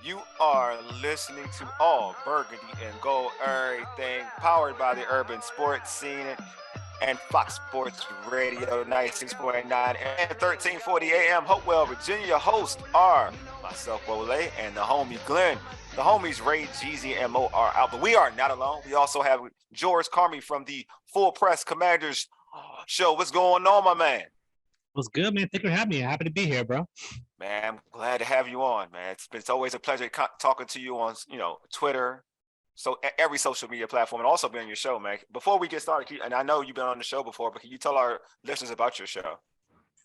You are listening to All Burgundy and Gold Everything, powered by the Urban Sports Scene and Fox Sports Radio 96.9 and 1340 AM, Hopewell, Virginia. Hosts are myself, Wole, and the homie Glenn. The homies Ray, Jeezy, and Mo are out, but we are not alone. We also have George Carmi from the Full Press Commanders show. What's going on, my man? What's good, man? Thanks for having me. Happy to be here, bro. Man, I'm glad to have you on, man. It's always a pleasure talking to you on, Twitter, so every social media platform, and also being on your show, man. Before we get started, and I know you've been on the show before, but can you tell our listeners about your show?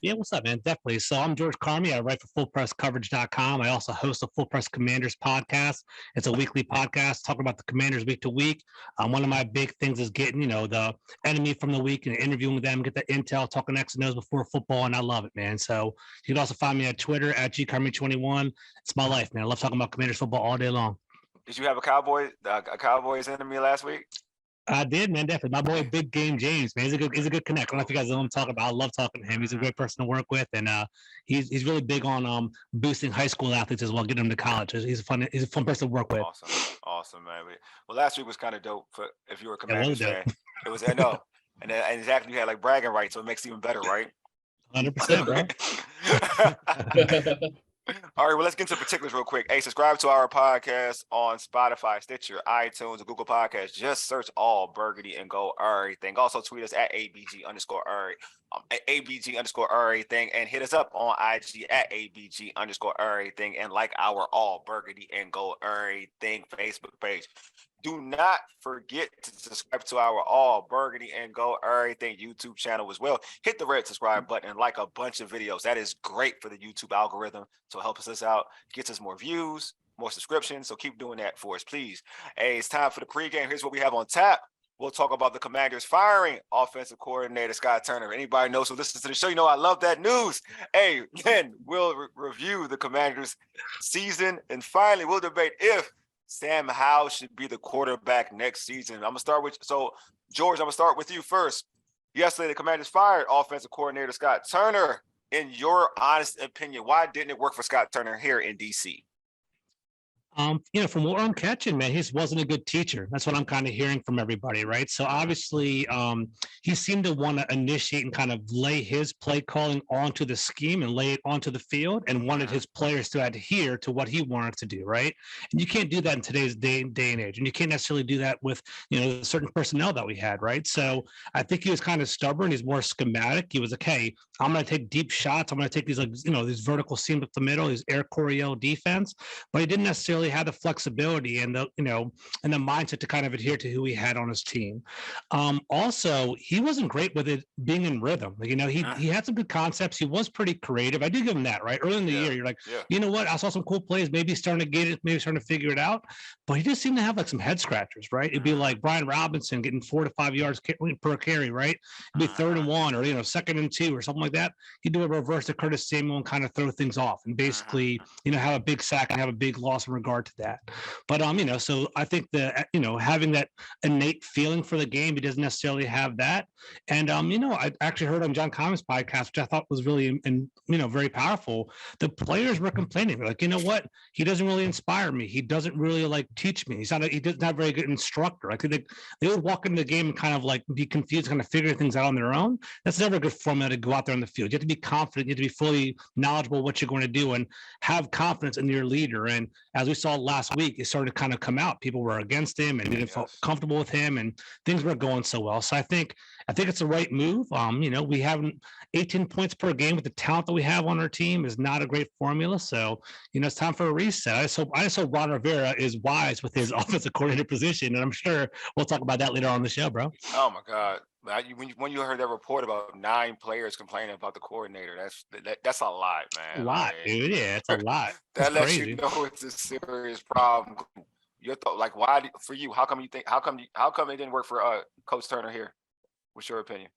Yeah, what's up, man? Definitely. So I'm George Carmi. I write for FullPressCoverage.com. I also host a Full Press Commanders podcast. It's a weekly podcast talking about the Commanders week to week. One of my big things is getting, the enemy from the week and interviewing with them, get the intel, talking X and O's before football, and I love it, man. So you can also find me at Twitter at GCarmi21. It's my life, man. I love talking about Commanders football all day long. Did you have a Cowboys enemy last week? I did, man, definitely. My boy, Big Game James, man, he's a good connect. I don't know if you guys know what I'm talking about. I love talking to him. He's a great person to work with, and he's really big on boosting high school athletes as well, getting them to college. He's a fun person to work with. Awesome, man. Well, last week was kind of dope for if you were a Commanders fan. It was, I know, and exactly, you had like bragging rights, so it makes it even better, right? 100%, bro. All right, well, let's get into particulars real quick. Hey, subscribe to our podcast on Spotify, Stitcher, iTunes, and Google Podcasts. Just search All Burgundy and Go Everything. Also, tweet us at ABG_Everything, and hit us up on IG at ABG_Everything, and like our All Burgundy and Go Everything Facebook page. Do not forget to subscribe to our All Burgundy and Go Everything YouTube channel as well. Hit the red subscribe button and like a bunch of videos. That is great for the YouTube algorithm. So help us out, gets us more views, more subscriptions. So keep doing that for us, please. Hey, it's time for the pregame. Here's what we have on tap. We'll talk about the Commanders firing offensive coordinator Scott Turner. Anybody knows who listens to the show, you know I love that news. Hey, then we'll review the Commanders season, and finally we'll debate if Sam Howell should be the quarterback next season. I'm gonna start with George. I'm gonna start with you first. Yesterday, the Commanders fired offensive coordinator Scott Turner. In your honest opinion, why didn't it work for Scott Turner here in DC? From what I'm catching, man, he wasn't a good teacher. That's what I'm kind of hearing from everybody, right? So obviously, he seemed to want to initiate and kind of lay his play calling onto the scheme and lay it onto the field, and wanted his players to adhere to what he wanted to do, right? And you can't do that in today's day and age, and you can't necessarily do that with certain personnel that we had, right? So I think he was kind of stubborn. He's more schematic. He was like, hey, I'm going to take deep shots. I'm going to take these these vertical seams up the middle, these air Coryell defense, but he didn't necessarily had the flexibility and the mindset to kind of adhere to who he had on his team. Also, he wasn't great with it being in rhythm. He had some good concepts. He was pretty creative. I do give him that, right? Early in the year, you're like, you know what? I saw some cool plays. Maybe he's starting to get it. Maybe he's starting to figure it out. But he just seemed to have like some head scratchers, right? It'd be like Brian Robinson getting 4 to 5 yards per carry, right? It'd be 3rd and 1 or 2nd and 2 or something like that. He'd do a reverse to Curtis Samuel and kind of throw things off and basically, have a big sack and have a big loss in regard to that. But so I think that having that innate feeling for the game, he doesn't necessarily have that. And I actually heard on John Common's podcast, which I thought was really very powerful. The players were complaining, like, you know what, he doesn't really inspire me. He doesn't really like teach me. He doesn't have a very good instructor. I think they would walk into the game and kind of like be confused, kind of figure things out on their own. That's never a good formula to go out there on the field. You have to be confident. You have to be fully knowledgeable what you're going to do and have confidence in your leader. And as we saw last week, it started to kind of come out. People were against him and didn't feel comfortable with him, and things weren't going so well. So I think it's the right move. We have 18 points per game with the talent that we have on our team is not a great formula. So it's time for a reset. I just hope Ron Rivera is wise with his offensive coordinator position, and I'm sure we'll talk about that later on the show, bro. Oh my God. When you heard that report about 9 players complaining about the coordinator, that's a lot, man. A lot, dude. Yeah, it's a lot. That lets you know it's a serious problem. Your thought, like, why for you? How come it didn't work for Coach Turner here? What's your opinion?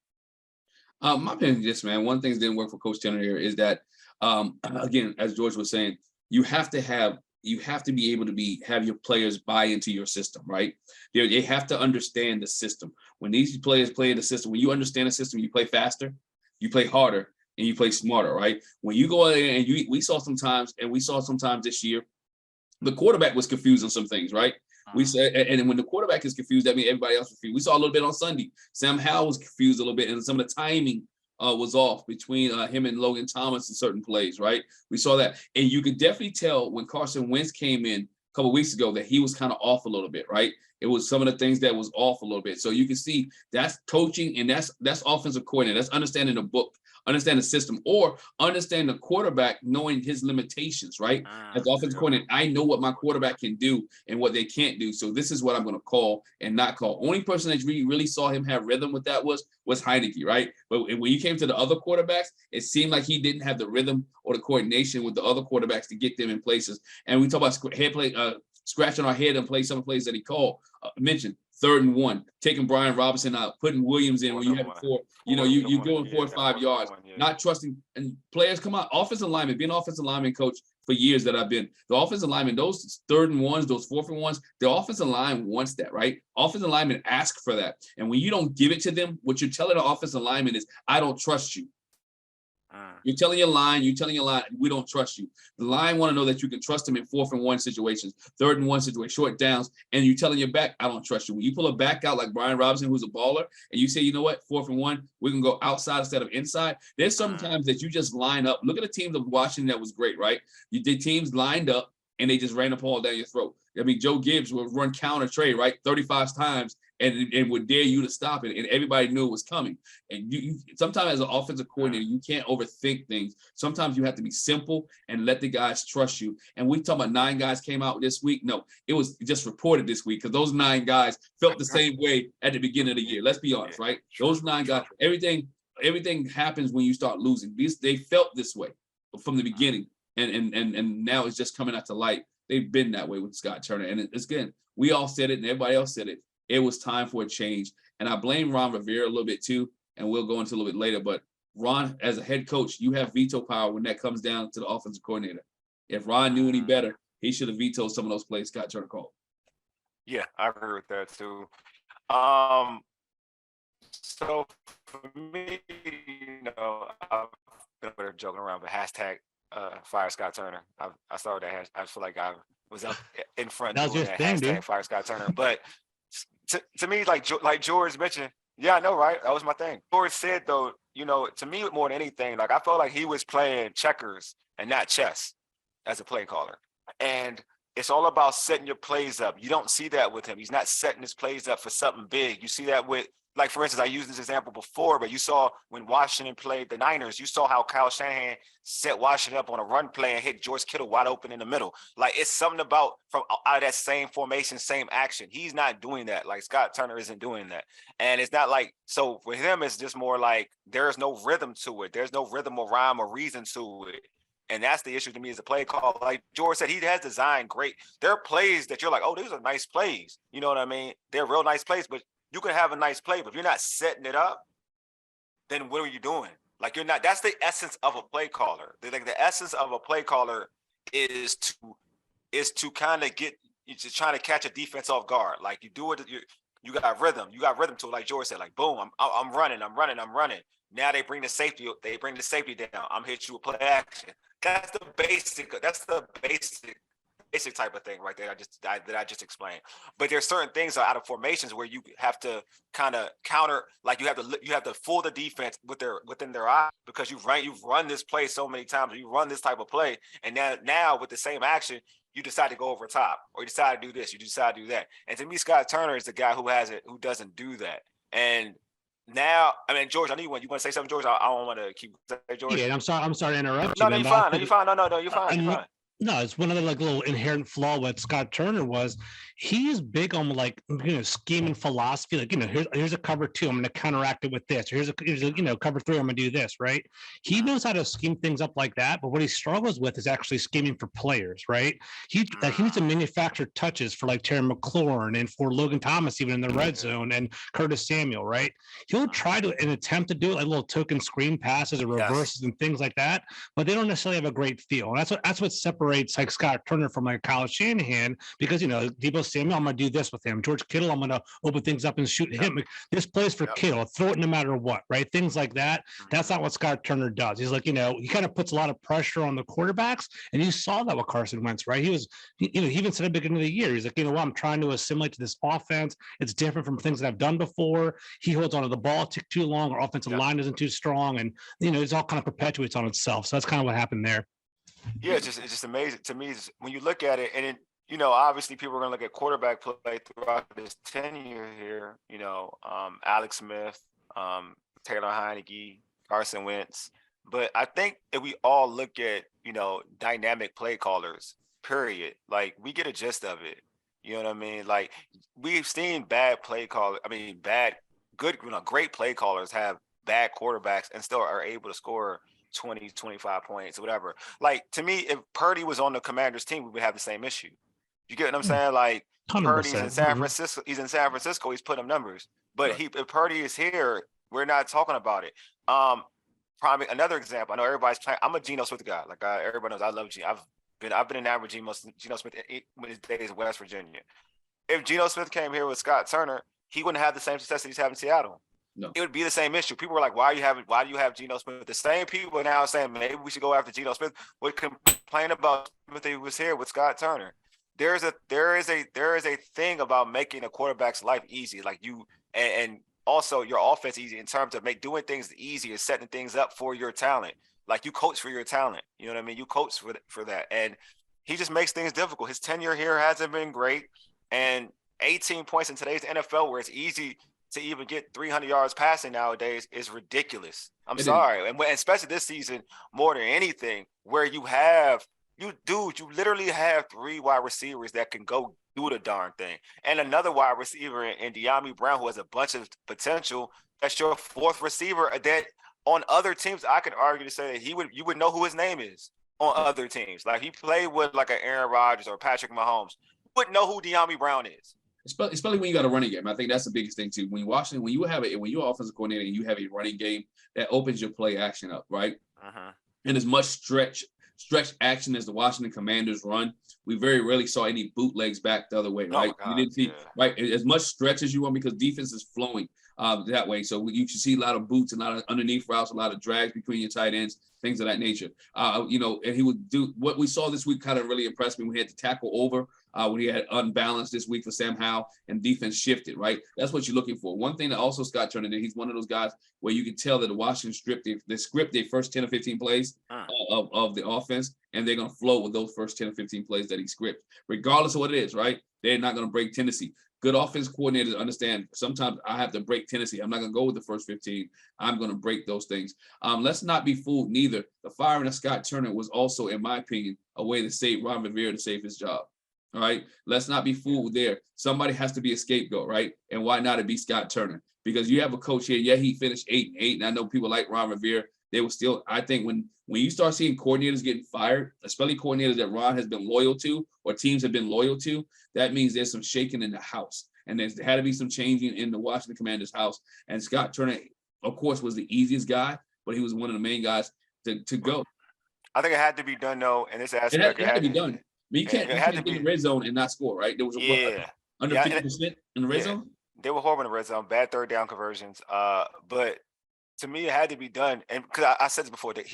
My opinion is this, man. One thing that didn't work for Coach Turner here is that, again, as George was saying, you have to be able to have your players buy into your system, right? They have to understand the system. When these players play in the system, when you understand the system, you play faster, you play harder, and you play smarter, right? When you go in and we saw sometimes this year, the quarterback was confused on some things, right? We said, and when the quarterback is confused, that means everybody else is confused. We saw a little bit on Sunday. Sam Howell was confused a little bit, and some of the timing was off between him and Logan Thomas in certain plays, right? We saw that. And you could definitely tell when Carson Wentz came in a couple of weeks ago that he was kind of off a little bit, right? It was some of the things that was off a little bit. So you can see that's coaching, and that's offensive coordinator. That's understanding the book, understand the system, or understand the quarterback knowing his limitations, right? As the offensive coordinator, I know what my quarterback can do and what they can't do. So this is what I'm going to call and not call. Only person that really saw him have rhythm with that was Heineke, right? But when you came to the other quarterbacks, it seemed like he didn't have the rhythm or the coordination with the other quarterbacks to get them in places. And we talk about head play, scratching our head and play some plays that he called, mentioned 3rd and 1, taking Brian Robinson out, putting Williams in when you have you're going 4 or 5 yards, not trusting, and players come out. Offensive lineman, being an offensive lineman coach for years that I've been, the offensive lineman, those 3rd and 1s, those 4th and 1s, the offensive line wants that, right? Offensive linemen ask for that. And when you don't give it to them, what you're telling the offensive lineman is, I don't trust you. You're telling your line, we don't trust you. The line want to know that you can trust them in 4th and 1 situations, 3rd and 1 situations, short downs, and you're telling your back, I don't trust you. When you pull a back out like Brian Robinson, who's a baller, and you say, you know what, 4th and 1, we can go outside instead of inside. There's sometimes that you just line up. Look at the teams of Washington that was great, right? You did teams lined up, and they just ran the ball down your throat. I mean, Joe Gibbs would run counter trade, right, 35 times, and would dare you to stop it, and everybody knew it was coming. And you sometimes as an offensive coordinator, you can't overthink things. Sometimes you have to be simple and let the guys trust you. And we talk about 9 guys came out this week. No, it was just reported this week because those 9 guys felt the same way at the beginning of the year. Let's be honest, right? Those 9 guys, everything happens when you start losing. They felt this way from the beginning, and now it's just coming out to light. They've been that way with Scott Turner, and it's again, we all said it, and everybody else said it. It was time for a change. And I blame Ron Rivera a little bit too, and we'll go into a little bit later. But Ron, as a head coach, you have veto power when that comes down to the offensive coordinator. If Ron knew any better, he should have vetoed some of those plays Scott Turner called. Yeah, I agree with that too. So for me, I've been joking around, but hashtag fire Scott Turner. I started that. I feel like I was up in front doing that hashtag dude. Fire Scott Turner. But to me, like George mentioned, yeah, I know, right? That was my thing. George said though, to me more than anything, like I felt like he was playing checkers and not chess as a play caller. And it's all about setting your plays up. You don't see that with him. He's not setting his plays up for something big. You see that with, like, for instance, I used this example before, but you saw when Washington played the Niners, you saw how Kyle Shanahan set Washington up on a run play and hit George Kittle wide open in the middle. Like, it's something about from out of that same formation, same action. He's not doing that. Like, Scott Turner isn't doing that. And it's not like, so for him, it's just more like there's no rhythm to it. There's no rhythm or rhyme or reason to it. And that's the issue to me as a play call. Like George said, he has designed great. There are plays that you're like, oh, these are nice plays. You know what I mean? They're real nice plays, but you can have a nice play, but if you're not setting it up, then what are you doing? Like you're not, that's the essence of a play caller. Like the essence of a play caller is to kind of get, you're just trying to catch a defense off guard. Like you do it, you got rhythm. You got rhythm to it. Like George said, like, boom, I'm running. Now they bring the safety down. I'm hit you with play action. That's the basic type of thing right there that I just explained. But there's certain things out of formations where you have to kind of counter, like you have to fool the defense within their eye, because you've run this play so many times, you run this type of play, and now with the same action you decide to go over top, or you decide to do this, you decide to do that. And to me, Scott Turner is the guy who doesn't do that. And now, I mean, George, I know you want to say something, George. I don't want to keep saying, George. Yeah, I'm sorry to interrupt you. No, you're fine. No, you're fine. No, you're fine. No, it's one of the like little inherent flaw with Scott Turner was he is big on like scheme and philosophy. Like here's a cover 2, I'm going to counteract it with this. Here's a cover 3, I'm going to do this. Right? He knows how to scheme things up like that. But what he struggles with is actually scheming for players. Right? He needs to manufacture touches for like Terry McLaurin and for Logan Thomas even in the red zone and Curtis Samuel. Right? He'll try to attempt to do like little token screen passes or reverses and things like that, but they don't necessarily have a great feel. And that's what separates separates like Scott Turner from like Kyle Shanahan because, Debo Samuel, I'm going to do this with him. George Kittle, I'm going to open things up and shoot him. This plays for Kittle, throw it no matter what, right? Things like that. That's not what Scott Turner does. He's like, he kind of puts a lot of pressure on the quarterbacks. And you saw that with Carson Wentz, right? He even said at the beginning of the year, he's like, I'm trying to assimilate to this offense. It's different from things that I've done before. He holds onto the ball too long. Our offensive line isn't too strong. And, it's all kind of perpetuates on itself. So that's kind of what happened there. Yeah, it's just amazing to me when you look at it, and obviously people are going to look at quarterback play throughout this tenure here. Alex Smith, Taylor Heineke, Carson Wentz, but I think if we all look at dynamic play callers, period, like we get a gist of it. You know what I mean? Like we've seen bad play callers. I mean, great play callers have bad quarterbacks and still are able to score 20, 25 points or whatever. Like to me, if Purdy was on the Commander's team, we would have the same issue. You get what I'm saying? Like 100%. Purdy's in San Francisco. He's in San Francisco. He's putting up numbers. But if Purdy is here, we're not talking about it. Probably another example. I know everybody's playing. I'm a Geno Smith guy. Like everybody knows, I love Geno. I've been enamored with Geno Smith in his days in West Virginia. If Geno Smith came here with Scott Turner, he wouldn't have the same success that he's having in Seattle. No. It would be the same issue. People were like, why do you have Geno Smith? The same people are now saying maybe we should go after Geno Smith would complain about if he was here with Scott Turner. There is a thing about making a quarterback's life easy. Like and also your offense easy in terms of doing things easier, setting things up for your talent. Like you coach for your talent. You know what I mean? You coach for that. And he just makes things difficult. His tenure here hasn't been great. And 18 points in today's NFL where it's easy to even get 300 yards passing nowadays is ridiculous. I'm sorry. And especially this season, more than anything, where you literally have 3 wide receivers that can go do the darn thing. And another wide receiver in De'Ami Brown, who has a bunch of potential. That's your 4th receiver that on other teams, I could argue to say that you would know who his name is on other teams. Like he played with like an Aaron Rodgers or Patrick Mahomes. You wouldn't know who De'Ami Brown is. Especially when you got a running game. I think that's the biggest thing too. When you're offensive coordinator and you have a running game, that opens your play action up, right? And as much stretch action as the Washington Commanders run, we very rarely saw any bootlegs back the other way, right? You didn't see right as much stretch as you want because defense is flowing that way. So you should see a lot of boots, a lot of underneath routes, a lot of drags between your tight ends, things of that nature. And he would do what we saw this week. Kind of really impressed me. We had to tackle over when he had unbalanced this week for Sam Howell and defense shifted, right? That's what you're looking for. One thing that also Scott Turner did, he's one of those guys where you can tell that the Washington script their first 10 or 15 plays of the offense, and they're going to flow with those first 10 or 15 plays that he scripts, regardless of what it is, right? They're not going to break tendency. Good offense coordinators understand sometimes I have to break tendency. I'm not going to go with the first 15. I'm going to break those things. Let's not be fooled neither. The firing of Scott Turner was also, in my opinion, a way to save Ron Rivera to save his job. All right. Let's not be fooled there. Somebody has to be a scapegoat, right? And why not it be Scott Turner? Because you have a coach here. Yeah, he finished 8-8. And I know people like Ron Rivera. They were still, I think when you start seeing coordinators getting fired, especially coordinators that Ron has been loyal to or teams have been loyal to, that means there's some shaking in the house. And there had to be some changing in the Washington Commanders' house. And Scott Turner, of course, was the easiest guy, but he was one of the main guys to go. I think it had to be done, though, in this aspect. It had to be done. You can't get in the red zone and not score, right? There was under 50% in the red zone. They were horrible in the red zone, bad third down conversions. But to me, it had to be done. And because I said this before, that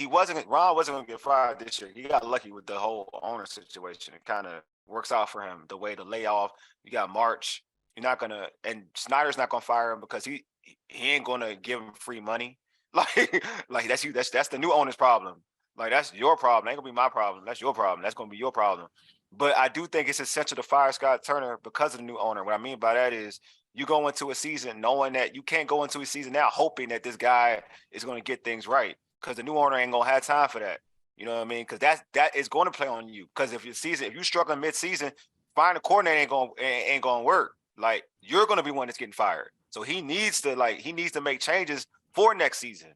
Ron wasn't going to get fired this year. He got lucky with the whole owner situation. It kind of works out for him. The way to lay off, you got March. You're not going to, and Snyder's not going to fire him because he ain't going to give him free money. Like that's the new owner's problem. Like, that's your problem. Ain't gonna be my problem. That's your problem. That's gonna be your problem. But I do think it's essential to fire Scott Turner because of the new owner. What I mean by that is you go into a season knowing that you can't go into a season now hoping that this guy is going to get things right, because the new owner ain't gonna have time for that. You know what I mean? Because that is going to play on you. Because if you're struggling mid-season, firing a coordinator ain't gonna work. Like, you're gonna be one that's getting fired. So he needs to make changes for next season.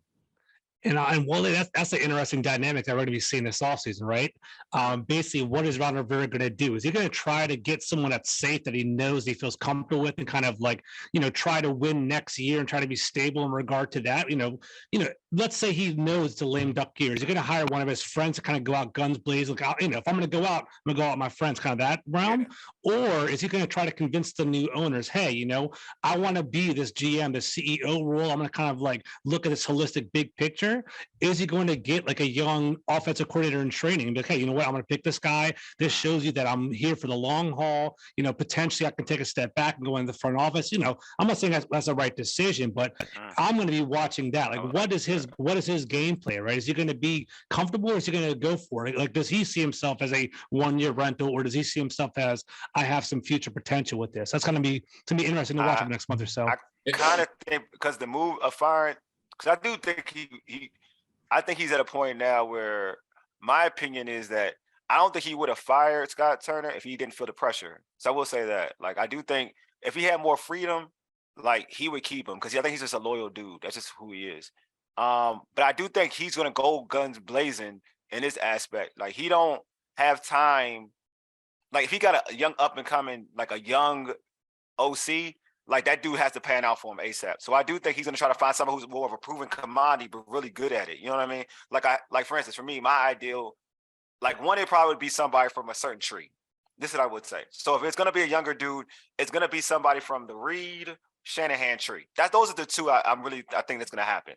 And Wole, that's an interesting dynamic that we're going to be seeing this offseason, right? Basically, what is Ron Rivera going to do? Is he going to try to get someone that's safe, that he knows he feels comfortable with, and kind of like, try to win next year and try to be stable in regard to that? Let's say he knows it's a lame duck year. Is he going to hire one of his friends to kind of go out guns blazing? Like, if I'm going to go out, I'm going to go out with my friends, kind of that realm. Or is he going to try to convince the new owners, hey, I want to be this GM, the CEO role. I'm going to kind of like look at this holistic big picture. Is he going to get like a young offensive coordinator in training and be like, hey, you know what? I'm going to pick this guy. This shows you that I'm here for the long haul. Potentially I can take a step back and go into the front office. I'm not saying that's the right decision, but I'm going to be watching that. Like, what is his game plan, right? Is he going to be comfortable, or is he going to go for it? Like, does he see himself as a 1-year rental, or does he see himself as, I have some future potential with this? That's going to be interesting to watch in the next month or so. I kind of think, because the move of firing, because I do think I think he's at a point now where my opinion is that I don't think he would have fired Scott Turner if he didn't feel the pressure. So I will say that. Like, I do think if he had more freedom, like, he would keep him, because I think he's just a loyal dude. That's just who he is. But I do think he's gonna go guns blazing in this aspect. Like, he don't have time. Like, if he got a young up and coming, like a young OC, like, that dude has to pan out for him ASAP. So I do think he's going to try to find someone who's more of a proven commodity, but really good at it. You know what I mean? Like for instance, for me, my ideal, like, one, it'd probably be somebody from a certain tree. This is what I would say. So if it's going to be a younger dude, it's going to be somebody from the Reed Shanahan tree. Those are the two I think that's going to happen.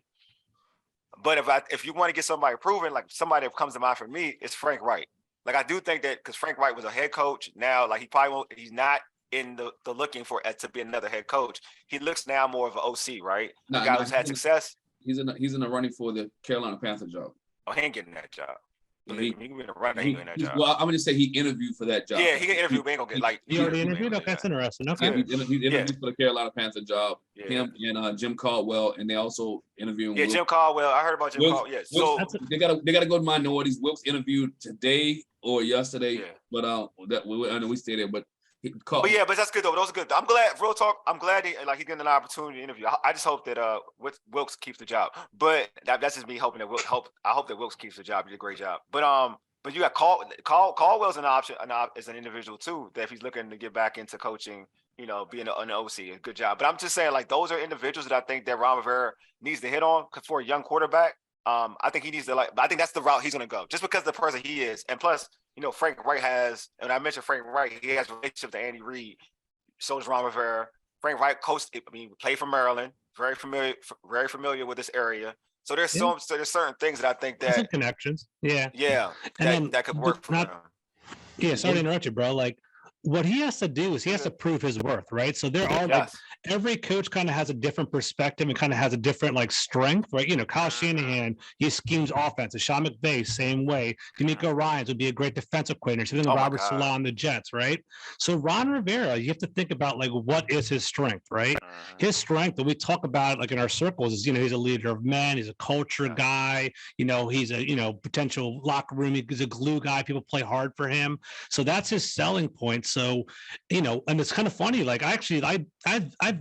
But if you want to get somebody proven, like somebody that comes to mind for me, it's Frank Wright. Like, I do think that, because Frank Wright was a head coach. Now, like, he's not in the looking for to be another head coach. He looks now more of an OC, right? A guy who's had success. He's in the running for the Carolina Panther job. Oh, he ain't getting that job. Believe me, he can be in the running. He ain't getting that job. Well, I'm gonna say he interviewed for that job. Yeah, he can interview. But ain't gonna get, like, he already interviewed. Okay, that's interesting. Okay, yeah, he interviewed for the Carolina Panther job. Yeah. Him and Jim Caldwell, and they also interviewed. Yeah, Jim Caldwell. I heard about Jim Caldwell. Yeah, so they gotta go to minorities. Wilkes interviewed today or yesterday, but I know we stayed there, but. But that's good though. Those are good. I'm glad. Real talk. I'm glad he's getting an opportunity to interview. I just hope that Wilkes keeps the job. But that's just me hoping that I hope that Wilkes keeps the job. He did a great job. But you got Caldwell's an option. As an individual too. That if he's looking to get back into coaching, being an OC, a good job. But I'm just saying, like, those are individuals that I think that Ron Rivera needs to hit on for a young quarterback. I think he needs to, I think that's the route he's going to go, just because of the person he is. And plus, Frank Wright has, and I mentioned Frank Wright, he has a relationship to Andy Reid. So does Ron Rivera. Frank Wright played for Maryland, very familiar with this area. So there's there's certain things that I think that some connections. Yeah. That could work for him. Yeah, sorry to interrupt you, bro. Like, what he has to do is he has to prove his worth, right? So there are like every coach kind of has a different perspective and kind of has a different like strength, right? Kyle Shanahan, he schemes offenses. Sean McVay, same way. D'Amico Ryans would be a great defensive coordinator. So then Robert Saleh on the Jets, right? So Ron Rivera, you have to think about, like, what is his strength, right? His strength, and we talk about it, like, in our circles, is he's a leader of men, he's a culture guy, he's a potential locker room, he's a glue guy. People play hard for him. So that's his selling point. So, and it's kind of funny. Like, I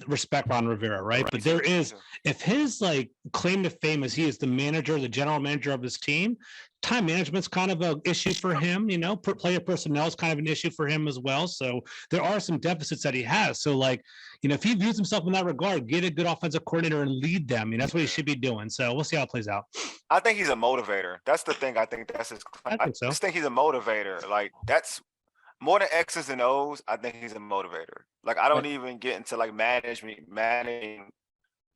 respect Ron Rivera, right? But there is, if his like claim to fame is he is the manager, the general manager of his team, time management's kind of an issue for him. Player personnel is kind of an issue for him as well. So there are some deficits that he has. So, like, if he views himself in that regard, get a good offensive coordinator and lead them. That's what he should be doing. So we'll see how it plays out. I think he's a motivator. That's the thing. I think that's his. I just think he's a motivator. Like, that's. More than X's and O's, I think he's a motivator. Like, I don't even get into like managing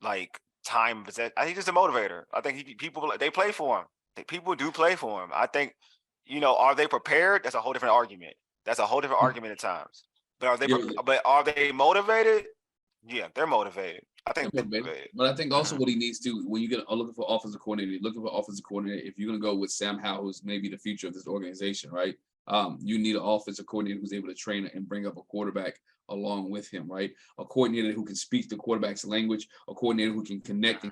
like time. I think he's just a motivator. I think people they play for him. People do play for him. I think, are they prepared? That's a whole different argument. That's a whole different argument at times. But are they motivated? Yeah, they're motivated. I think they're motivated. But I think also what he needs to, when you get looking for offensive coordinator, if you're going to go with Sam Howell, who's maybe the future of this organization, right? You need an offensive coordinator who's able to train and bring up a quarterback along with him, right? A coordinator who can speak the quarterback's language, a coordinator who can connect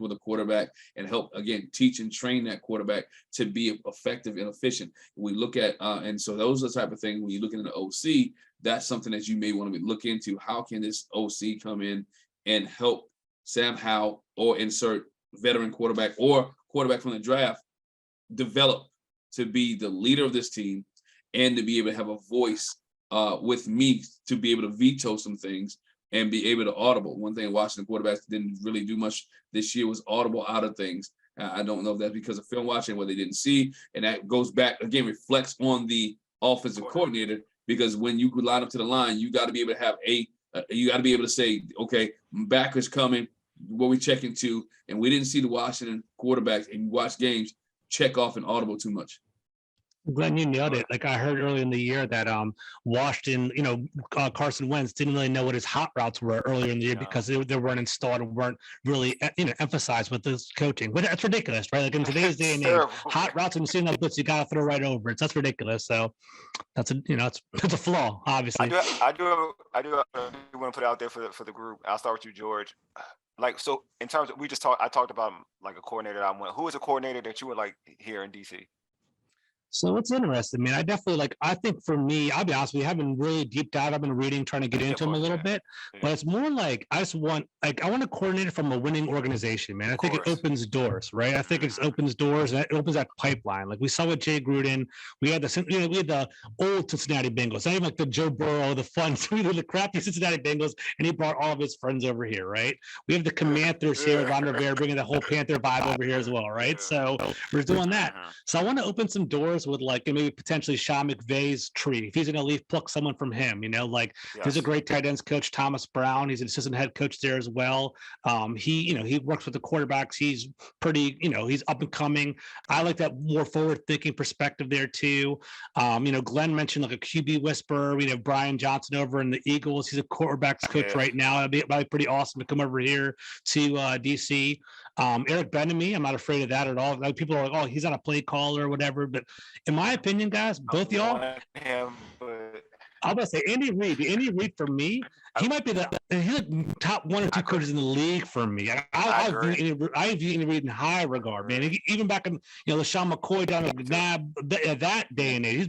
with a quarterback and help, again, teach and train that quarterback to be effective and efficient. We look at, and so those are the type of things when you're looking at the OC, that's something that you may want to look into. How can this OC come in and help Sam Howell or insert veteran quarterback or quarterback from the draft develop to be the leader of this team and to be able to have a voice with me to be able to veto some things and be able to audible. One thing Washington quarterbacks didn't really do much this year was audible out of things. I don't know if that's because of film watching, what they didn't see. And that goes back, again, reflects on the offensive coordinator, because when you line up to the line, you got to be able to have you got to be able to say, okay, back is coming, what we checking to. And we didn't see the Washington quarterbacks, and you watch games, check off and audible too much. Glenn, you nailed it. Like I heard earlier in the year that Washington, Carson Wentz didn't really know what his hot routes were earlier in the year because they weren't installed and weren't really emphasized with this coaching. But that's ridiculous, right? Like in today's day and age, hot routes and seeing that blitz, you gotta throw right over it. So that's ridiculous. So that's it's a flaw, obviously. I do want to put it out there for the group. I'll start with you, George. Like, so in terms of I talked about like a coordinator I went. Who is a coordinator that you would like here in DC? So it's interesting, man. I think for me, I'll be honest with you, I haven't really deep dive. I've been reading, trying to get into them a little bit, but it's more like I want to coordinate it from a winning organization, man. I think it opens doors, right? I think it opens doors and it opens that pipeline. Like we saw with Jay Gruden, we had the old Cincinnati Bengals, not even like the Joe Burrow, the fun, the crappy Cincinnati Bengals, and he brought all of his friends over here, right? We have the Commanders here, Ron Rivera bringing the whole Panther vibe over here as well, right? So we're doing that. So I want to open some doors with like maybe potentially Sean McVay's tree. If he's going to leave, pluck someone from him, there's a great tight ends coach, Thomas Brown. He's an assistant head coach there as well. He works with the quarterbacks. He's pretty, he's up and coming. I like that more forward thinking perspective there too. Glenn mentioned like a QB whisperer. We have Brian Johnson over in the Eagles. He's a quarterbacks coach right now. That'd be pretty awesome to come over here to DC. Eric Bieniemy, I'm not afraid of that at all. Like, people are like, oh, he's not a play caller or whatever. But in my opinion, guys, both y'all, I'm gonna say Andy Reid for me, he might be he's like top one or two coaches in the league for me. I view Andy Reid in high regard, man. Even back in LaShawn McCoy down at that day and age,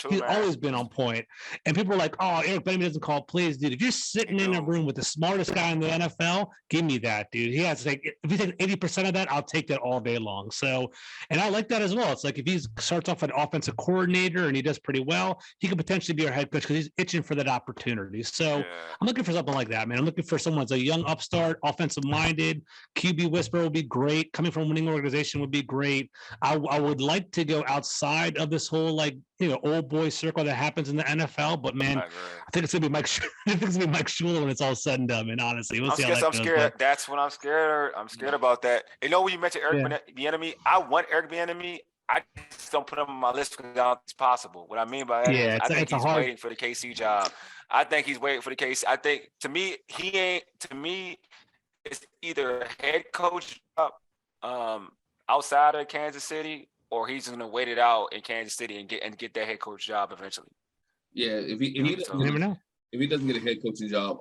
he's always been on point. And people are like, oh, Eric Bieniemy doesn't call plays, dude. If you're sitting in a room with the smartest guy in the NFL, give me that, dude. He has to take, if he takes 80% of that, I'll take that all day long. So, and I like that as well. It's like if he starts off an offensive coordinator and he does pretty well, he could potentially be our head coach because he's itching for that opportunity. So I'm looking for something like that, man. I'm looking for someone that's a young upstart, offensive minded. QB whisperer would be great. Coming from a winning organization would be great. I would like to go outside of this whole old boy circle that happens in the NFL. But man, I think it's gonna be Mike. I think it's gonna be Mike Shula when it's all said and done. And honestly, we'll see how that goes. I'm scared. That's when I'm scared. I'm scared about that. When you mentioned Eric Bieniemy, I want Eric Bieniemy. I just don't put him on my list because it's possible. What I mean by that is I think he's waiting for the KC job. I think he's waiting for the KC. I think to me, it's either a head coach outside of Kansas City, or he's going to wait it out in Kansas City and get that head coach job eventually. Yeah, if he doesn't get a head coaching job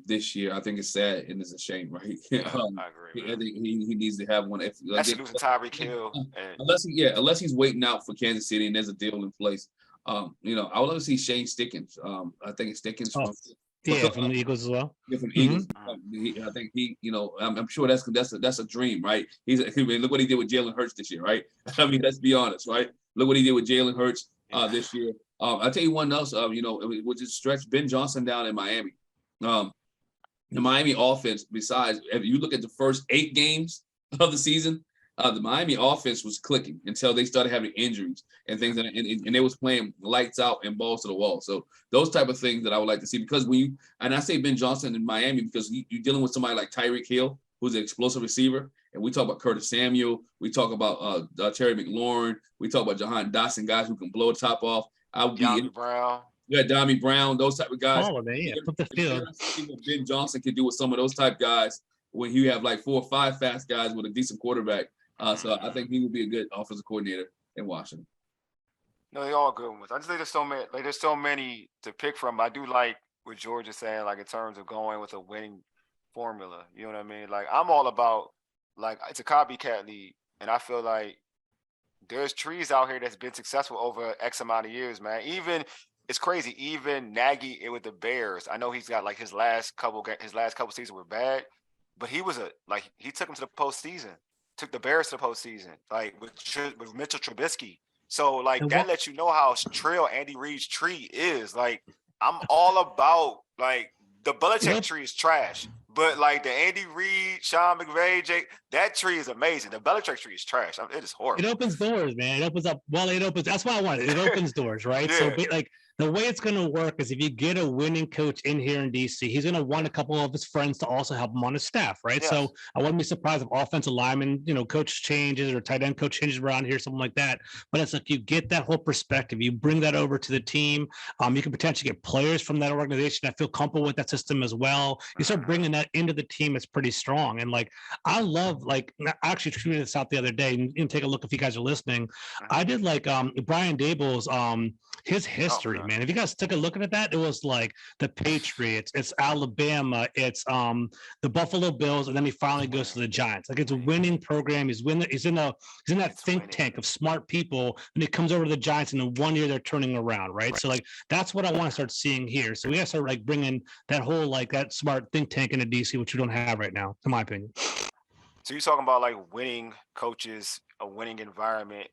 this year, I think it's sad and it's a shame, right? I agree. I think he needs to have one. That's losing Tyreek Hill. Unless he's waiting out for Kansas City and there's a deal in place. I would love to see Shane Stickens. I think it's Stickens from the Eagles as well. Yeah, from the Eagles. I think I'm sure that's a dream, right? Look what he did with Jalen Hurts this year, right? I mean, let's be honest, right? Look what he did with Jalen Hurts this year. I'll tell you one else, which is stretch Ben Johnson down in Miami. The Miami offense, besides, if you look at the first 8 games of the season, the Miami offense was clicking until they started having injuries and things, and they was playing lights out and balls to the wall. So those type of things that I would like to see, because and I say Ben Johnson in Miami because you're dealing with somebody like Tyreek Hill, who's an explosive receiver, and we talk about Curtis Samuel, we talk about Terry McLaurin, we talk about Jahan Dotson, guys who can blow a top off. Brown. Yeah, Dami Brown, those type of guys. All of it, flip the field. See what Ben Johnson can do with some of those type guys when you have like 4 or 5 fast guys with a decent quarterback. So I think he would be a good offensive coordinator in Washington. No, they all good ones. I just think there's so many to pick from. I do like what George is saying, like in terms of going with a winning formula. You know what I mean? Like I'm all about it's a copycat league, and I feel like there's trees out here that's been successful over X amount of years, man. It's crazy. Even Nagy with the Bears, I know he's got like his last couple seasons were bad, but he took him to the postseason, took the Bears to the postseason, like with Mitchell Trubisky. So like And that what lets you know how trail Andy Reid's tree is. Like I'm all about like the it Belichick op- tree is trash, but like the Andy Reid, Sean McVay, Jake, that tree is amazing. The Belichick tree is trash. It is it horrible. opens doors, man. It opens up. Well, it opens. That's what I wanted. It opens doors, right? So, Yeah. like the way it's going to work is if you get a winning coach in here in DC, he's going to want a couple of his friends to also help him on his staff, right? Yes. So I wouldn't be surprised if offensive lineman, coach changes or tight end coach changes around here, something like that. But it's like you get that whole perspective. You bring that over to the team. You can potentially get players from that organization that feel comfortable with that system as well. You start bringing that into the team. It's pretty strong. And like I love like I actually tweeted this out the other day, and take a look if you guys are listening. I did like Brian Dable's his history, God. man. If you guys took a look at that, it was like the Patriots, it's Alabama, it's the Buffalo Bills, and then he finally goes to the Giants. Like it's a winning program. He's in that think tank of smart people, and he comes over to the Giants, and in 1 year they're turning around, right? So like that's what I want to start seeing here. So we got to start like bringing that whole like that smart think tank into DC, which we don't have right now, in my opinion. So you're talking about like winning coaches, a winning environment.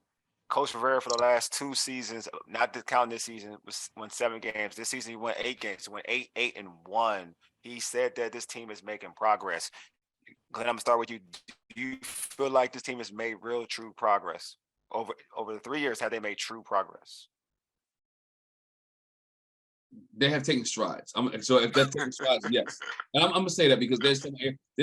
Coach Rivera for the last 2 seasons, not counting this season, won 7 games. This season he won 8 games. He went 8-1. He said that this team is making progress. Glenn, I'm gonna start with you. Do you feel like this team has made real, true progress over the 3 years? Have they made true progress? They have taken strides. So if they've taken strides, yes. And I'm gonna say that because there's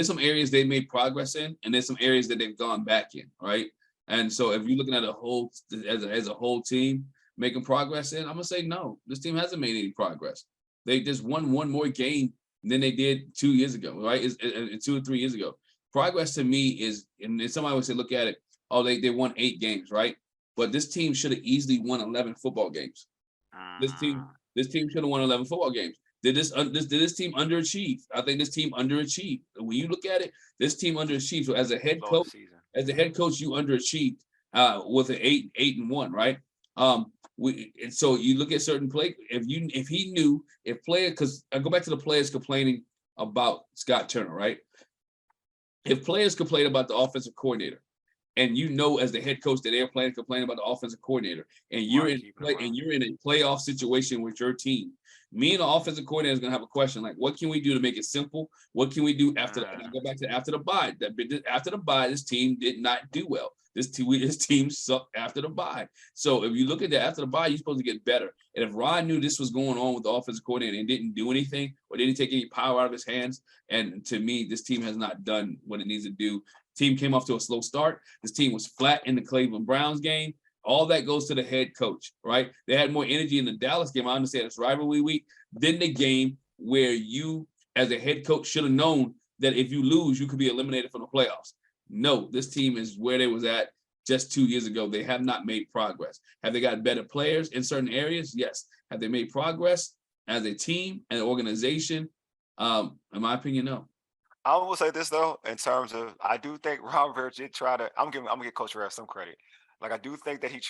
some areas they made progress in, and there's some areas that they've gone back in, right? And so if you're looking at a whole as a whole team making progress in, I'm gonna say no, this team hasn't made any progress. They just won one more game than they did 2 years ago, right? It's 2 or 3 years ago. Progress to me is, and somebody would say, look at it, oh, they won 8 games, right? But this team should have easily won 11 football games. This team should have won 11 football games. Did this team underachieve? I think this team underachieved. When you look at it, this team underachieved. So as a head coach, you underachieved with an 8-1, right? And so you look at certain play. If he knew because I go back to the players complaining about Scott Turner, right? If players complain about the offensive coordinator, and as the head coach that they're complaining about the offensive coordinator, and you're in a playoff situation with your team, me and the offensive coordinator is gonna have a question like, what can we do to make it simple? What can we do after that? And I go back to after the bye. After the bye, this team did not do well. This team sucked after the bye. So if you look at that after the bye, you're supposed to get better. And if Ron knew this was going on with the offensive coordinator and didn't do anything or didn't take any power out of his hands, and to me, this team has not done what it needs to do. Team came off to a slow start. This team was flat in the Cleveland Browns game. All that goes to the head coach, right? They had more energy in the Dallas game. I understand it's rivalry week. Then the game where you, as a head coach, should have known that if you lose, you could be eliminated from the playoffs. No, this team is where they was at just 2 years ago. They have not made progress. Have they got better players in certain areas? Yes. Have they made progress as a team and an organization? In my opinion, no. I will say this though, in terms of, I do think Ron Rivera did try to. I'm gonna give Coach Rivera some credit. Like I do think that he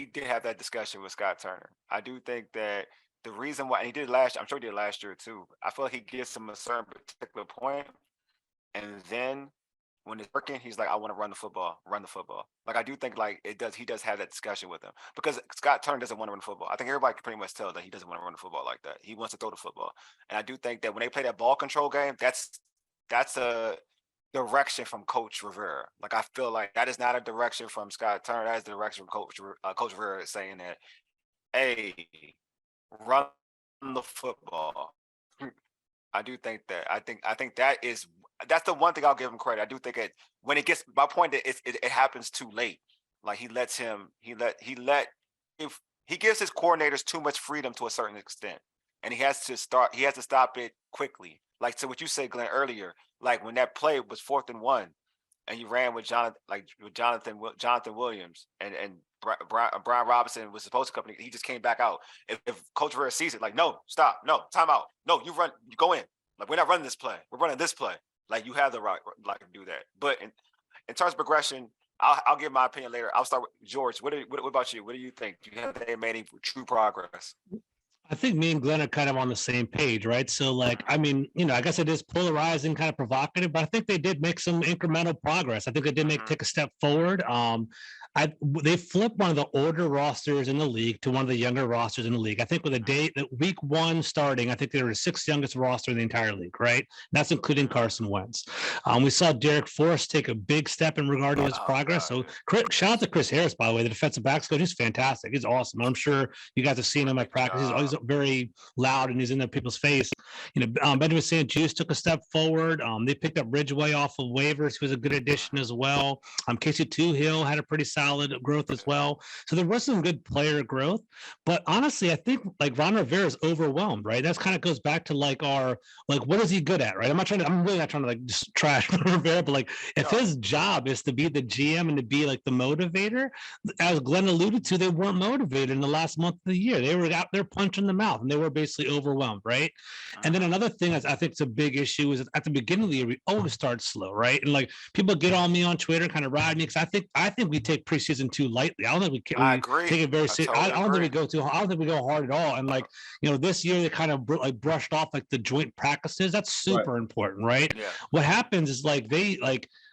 did have that discussion with Scott Turner. I do think that the reason why, and he did last year, I'm sure he did last year too. I feel like he gets him a certain particular point, and then when it's working, he's like, I want to run the football, run the football. Like I do think like he does have that discussion with him because Scott Turner doesn't want to run the football. I think everybody can pretty much tell that he doesn't want to run the football like that. He wants to throw the football. And I do think that when they play that ball control game, that's a direction from Coach Rivera. Like I feel like that is not a direction from Scott Turner. That is the direction from Coach Rivera saying that, hey, run the football. I do think that. I think that's the one thing I'll give him credit. I do think when it gets, my point that it happens too late. Like he gives his coordinators too much freedom to a certain extent, and he has to stop it quickly. Like to what you said, Glenn, earlier, like when that play was 4th and 1, and you ran with Jonathan Williams and Brian Robinson was supposed to come. He just came back out. If Coach Rivera sees it, like, no, stop, no, timeout, no, you go in. Like we're not running this play. We're running this play. Like you have the right, like to do that. But in terms of progression, I'll give my opinion later. I'll start with George. What about you? What do you think? Do you have they made any true progress? I think me and Glenn are kind of on the same page, right? So, like, I mean, I guess it is polarizing, kind of provocative, but I think they did make some incremental progress. I think they did Mhm. take a step forward. They flipped one of the older rosters in the league to one of the younger rosters in the league. I think with week one starting, I think they were the sixth youngest roster in the entire league, right? That's including Carson Wentz. We saw Derek Forrest take a big step in regard to his progress. God, So, shout out to Chris Harris, by the way, the defensive backs coach. He's fantastic. He's awesome. I'm sure you guys have seen him at practice. He's very loud and he's in their people's face. Benjamin St-Juste took a step forward. They picked up Ridgeway off of waivers, who was a good addition as well. Casey Toohill had a pretty solid growth as well. So there was some good player growth. But honestly, I think like Ron Rivera is overwhelmed, right? That kind of goes back to what is he good at, right? I'm really not trying to like just trash Ron Rivera, but like if his job is to be the GM and to be like the motivator, as Glenn alluded to, they weren't motivated in the last month of the year. They were out there punching the mouth and they were basically overwhelmed, right? And then another thing I think it's a big issue is at the beginning of the year, we always start slow, right? And like people get on me on Twitter, kind of ride me because I think we take preseason too lightly. I don't think I agree. take it very seriously. Totally I don't think we agree. I don't think we go hard at all. And like this year they kind of brushed off like the joint practices. That's super important, right? Yeah. What happens is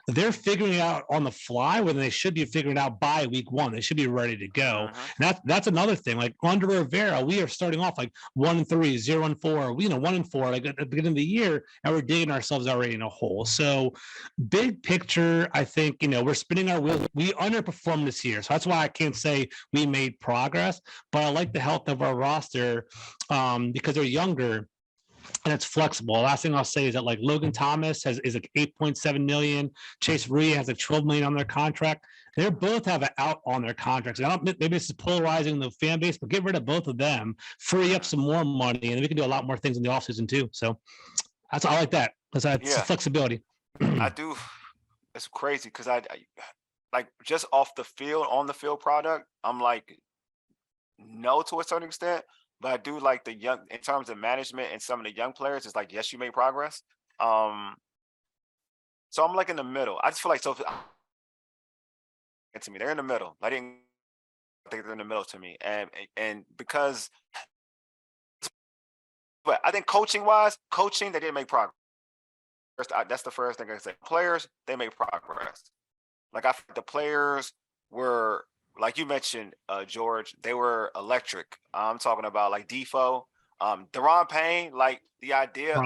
they're figuring it out on the fly when they should be figuring it out by week one. They should be ready to go. And that's another thing. Like under Rivera, we are starting off like 1-3, 0-4, 1-4, like at the beginning of the year, and we're digging ourselves already in a hole. So big picture, I think, we're spinning our wheels. We underperformed this year. So that's why I can't say we made progress, but I like the health of our roster because they're younger and it's flexible. Last thing I'll say is that like Logan Thomas is like 8.7 million. Chase Rhea has like 12 million on their contract. They both have an out on their contracts. Maybe this is polarizing the fan base, but get rid of both of them, free up some more money, and then we can do a lot more things in the offseason too. So I like that. That's flexibility. I do. It's crazy because I like just off the field, on the field product, I'm like no to a certain extent. But I do like the young in terms of management and some of the young players. It's like yes, you made progress. So I'm like in the middle. I just feel like to me, they're in the middle. I think they're in the middle to me, and because, but I think coaching they didn't make progress. That's the first thing I say. Players, they made progress. Like I think the players were like you mentioned, George, they were electric. I'm talking about like Defoe, Deron Payne, like the idea of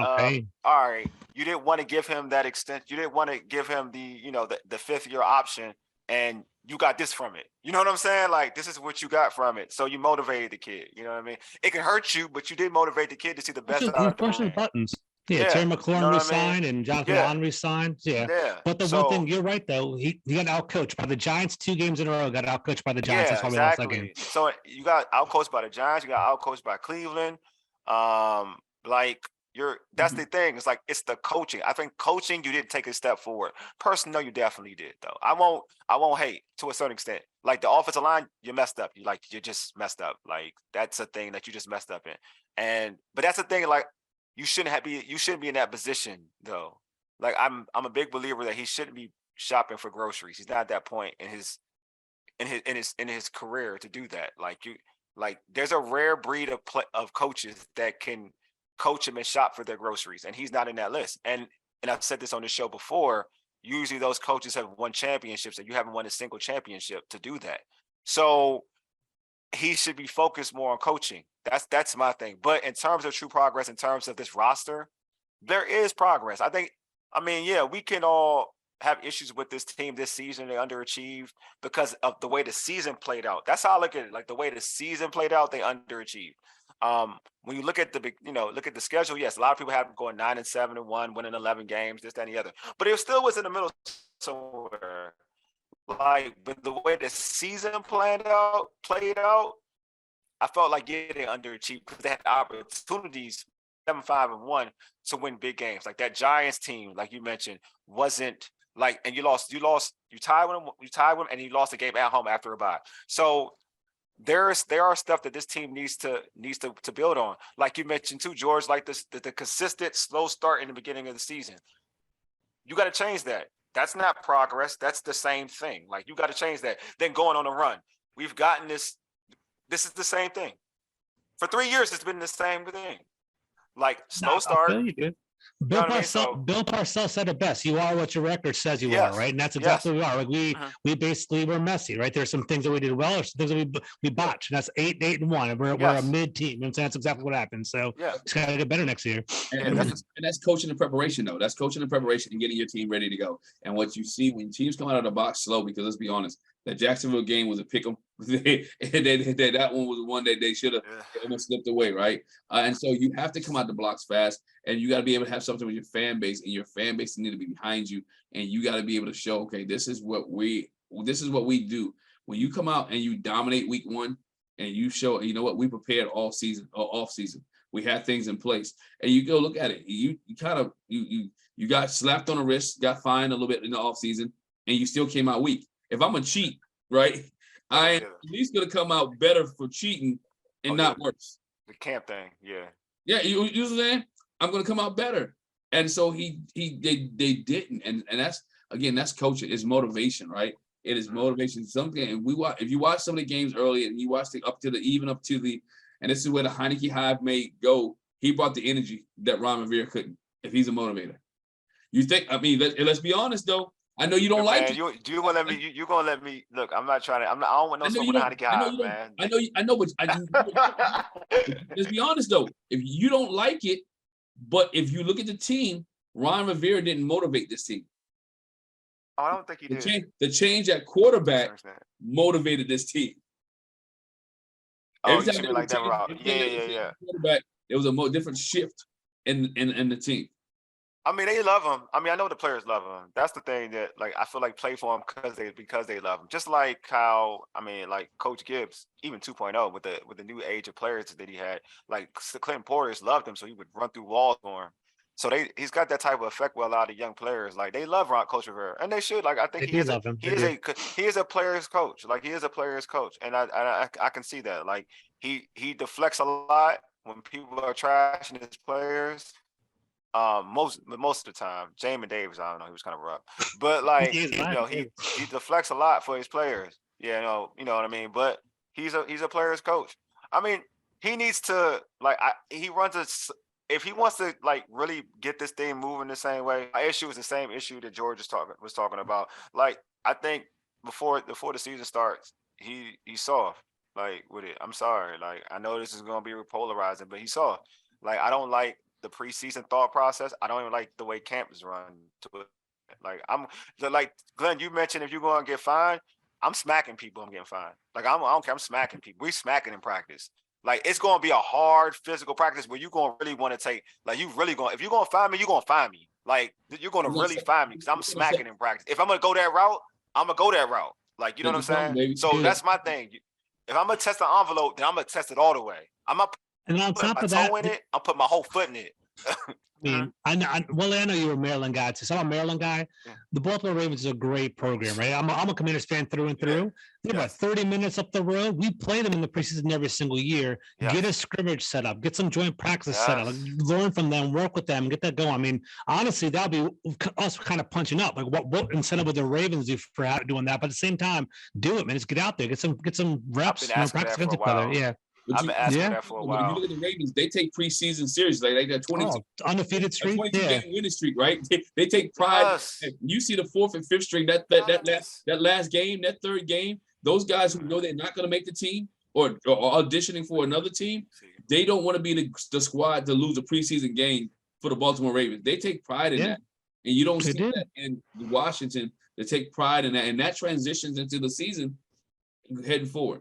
all right, you didn't want to give him that extent, you didn't want to give him the fifth year option, and you got this from it. You know what I'm saying? Like this is what you got from it. So you motivated the kid. You know what I mean? It can hurt you, but you did motivate the kid to see the best out of the buttons. Yeah, Yeah, Terry you McLaurin know what I resigned mean? and Jonathan Yeah. Allen resigned. Yeah. Yeah. But the one thing, you're right, though. He got outcoached by the Giants 2 games in a row, got outcoached by the Giants. That's why we lost that game. So you got outcoached by the Giants, you got outcoached by Cleveland. That's the thing. It's like it's the coaching. I think coaching, you didn't take a step forward. Personnel, you definitely did, though. I won't hate to a certain extent. Like the offensive line, you messed up. You just messed up. Like that's a thing that you just messed up in. But that's the thing, like you shouldn't be in that position though. Like I'm a big believer that he shouldn't be shopping for groceries. He's not at that point in his career to do that. Like there's a rare breed of coaches that can coach him and shop for their groceries, and he's not in that list. And I've said this on the show before. Usually those coaches have won championships, and you haven't won a single championship to do that. So he should be focused more on coaching. That's my thing. But in terms of true progress, in terms of this roster, there is progress. We can all have issues with this team this season. They underachieved because of the way the season played out. That's how I look at it. Like the way the season played out, they underachieved. When you look at the schedule, yes, a lot of people have them going 9-7-1, winning 11 games, this, that, and the other. But it still was in the middle somewhere. But the way the season played out, I felt like getting underachieved because they had opportunities 7-5-1 to win big games. Like that Giants team, like you mentioned, wasn't like, and you tied with them, and you lost the game at home after a bye. So there are stuff that this team needs to build on. Like you mentioned too, George, like the consistent slow start in the beginning of the season. You got to change that. That's not progress. That's the same thing. Like you got to change that. Then going on a run. We've gotten this. This is the same thing. For 3 years, it's been the same thing. Like slow No, I start. feel you, dude. You know what I mean? So Bill Parcells said it best. You are what your record says you are, yes, right? And that's yes, exactly what we are. Like mhm, we basically were messy, right? There's some things that we did well, or some things that we yeah, botched. And that's 8-1. And we're a yes, mid team. You know what I'm saying? That's exactly what happened. So yeah, it's gotta get better next year. And, yeah. and, That's the, that's, and that's coaching and preparation, though. That's coaching and preparation and getting your team ready to go. And what you see when teams come out of the box slow, because let's be honest, that Jacksonville game was a pick 'em. That one was one that they should have yeah. almost slipped away, right? And so you have to come out the blocks fast, and you got to be able to have something with your fan base, and your fan base need to be behind you, and you got to be able to show, okay, this is what we do. When you come out and you dominate week one, and you show, you know what, we prepared all season or off season. We had things in place, and you go look at it. You kind of you got slapped on the wrist, got fined a little bit in the off season, and you still came out weak. If I'm a cheat, right, I am Yeah. at least gonna come out better for cheating and Oh, not yeah. worse. The camp thing. Yeah. Yeah, you know what I'm saying? I'm gonna come out better. And so they didn't. And that's again, that's coaching, it's motivation, right? It is Mhm. motivation. Something and if you watch some of the games early and you watch the up to the and this is where the Heineke Hive may go, he brought the energy that Ron Rivera couldn't if he's a motivator. You think, I mean, let's be honest though. I know you don't But like man, it. you gonna let me? You gonna let me? Look, I'm not trying to. I don't want no I know smoke you with the don't. Heineken I know Hive, you don't. man. I know, but let's be honest though. If you don't like it, but if you look at the team, Ron Rivera didn't motivate this team. Oh, I don't think he did. The change at To a quarterback certain extent. motivated this team. Oh, Every you time see there me was like a that, change, Rob? every time Yeah, there was yeah, a change yeah. at quarterback, there was a more different shift in the team. I mean, they love him. I mean, I know the players love him. That's the thing that, like, I feel like play for him because they love him. Just like how, I mean, like Coach Gibbs, even 2.0 with the new age of players that he had, like Clinton Portis loved him, so he would run through walls for him. So he's got that type of effect with a lot of young players. Like they love Coach Rivera, and they should. Like I think They do love him. They do. he is a player's coach. Like he is a player's coach, and I can see that. Like he deflects a lot when people are trashing his players. Most of the time, Jamin Davis, I don't know, he was kind of rough, but like He's fine, too. he deflects a lot for his players. Yeah, you know what I mean. But he's a player's coach. I mean, he needs to he runs if he wants to like really get this thing moving the same way. My issue is the same issue that George was talking about. Like I think before the season starts, he's soft like with it. I'm sorry, like I know this is gonna be polarizing, but he's soft. Like I don't like the preseason thought process. I don't even like the way camp is run to it. Like like Glenn, you mentioned if you're going to get fined, I'm smacking people. I'm getting fined. Like I don't care. I'm smacking people. We smacking in practice. Like it's going to be a hard physical practice where you're going to really want to take. Like you really going. If you're going to find me, you're going to find me. Like you're going to really find me because I'm smacking in practice. If I'm going to go that route, I'm going to go that route. Like you know what I'm saying? Baby. So that's my thing. If I'm going to test the envelope, then I'm going to test it all the way. I'm not And on put top my of that, toe in it. I'll put my whole foot in it. I mean, I know you're a Maryland guy too. So I'm a Maryland guy. Yeah. The Baltimore Ravens is a great program, right? I'm a Commanders fan through and through. They're about 30 minutes up the road. We play them in the preseason every single year. Yes. Get a scrimmage set up. Get some joint practice set up. Like, Yes. learn from them. Work with them. Get that going. I mean, honestly, that'll be us kind of punching up. Like what incentive would the Ravens do for doing that? But at the same time, do it, man. Just get out there. Get some reps. been asking practice that for a against each other. while. Yeah. I've been asking that for a If you while. look at the Ravens, they take preseason seriously. Like that 22, Undefeated streak. 22 Yeah. game winning streak, right? They take pride. Yes. You see the fourth and fifth string, that last game, that third game, those guys who know they're not going to make the team or auditioning for another team, they don't want to be the squad to lose a preseason game for the Baltimore Ravens. They take pride in that. And you don't see that in Washington. They take pride in that. And that transitions into the season heading forward.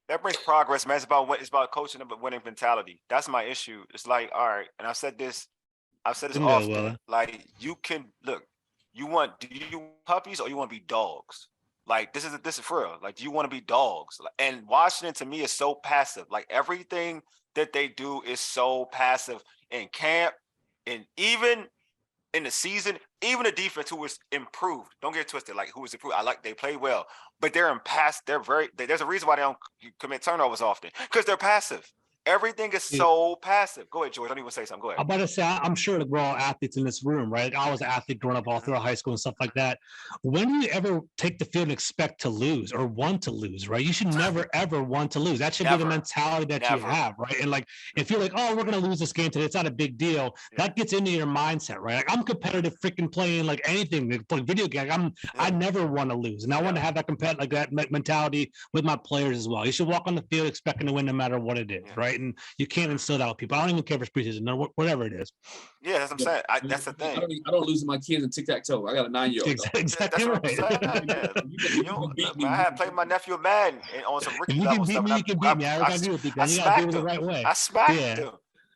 That brings progress, man. It's about coaching a winning mentality. That's my issue. It's like, all right, and I've said this often. Like, you can look. Do you want puppies or you want to be dogs? Like, this is for real. Like, do you want to be dogs? And Washington to me is so passive. Like everything that they do is so passive in camp, and even in the season, even the defense who was improved. Don't get twisted. Like who was improved. They play well, but they're in pass. There's a reason why they don't commit turnovers often because they're passive. Everything is so passive. Go ahead, George. I don't even say something. Go I'm ahead. about to say, I'm sure we're all athletes in this room, right? I was an athlete growing up all throughout high school and stuff like that. When do you ever take the field and expect to lose or want to lose, right? You should never, ever want to lose. That should be the mentality that you have, right? And like, if you're like, oh, we're going to lose this game today, it's not a big deal. That gets into your mindset, right? Like, I'm competitive freaking playing like anything, like video game. I never want to lose. And I want to have that competitive, like that mentality with my players as well. You should walk on the field expecting to win no matter what it is, right? And you can't instill that with people. I don't even care if it's preseason, no, whatever it is. Yeah, that's what I'm saying. That's the thing. I don't lose my kids in tic-tac-toe. I got a 9-year-old. Exactly right. I had played my nephew Madden on some rookie level stuff. You can beat me. I agree with you. You got to do it the right way. I smacked him.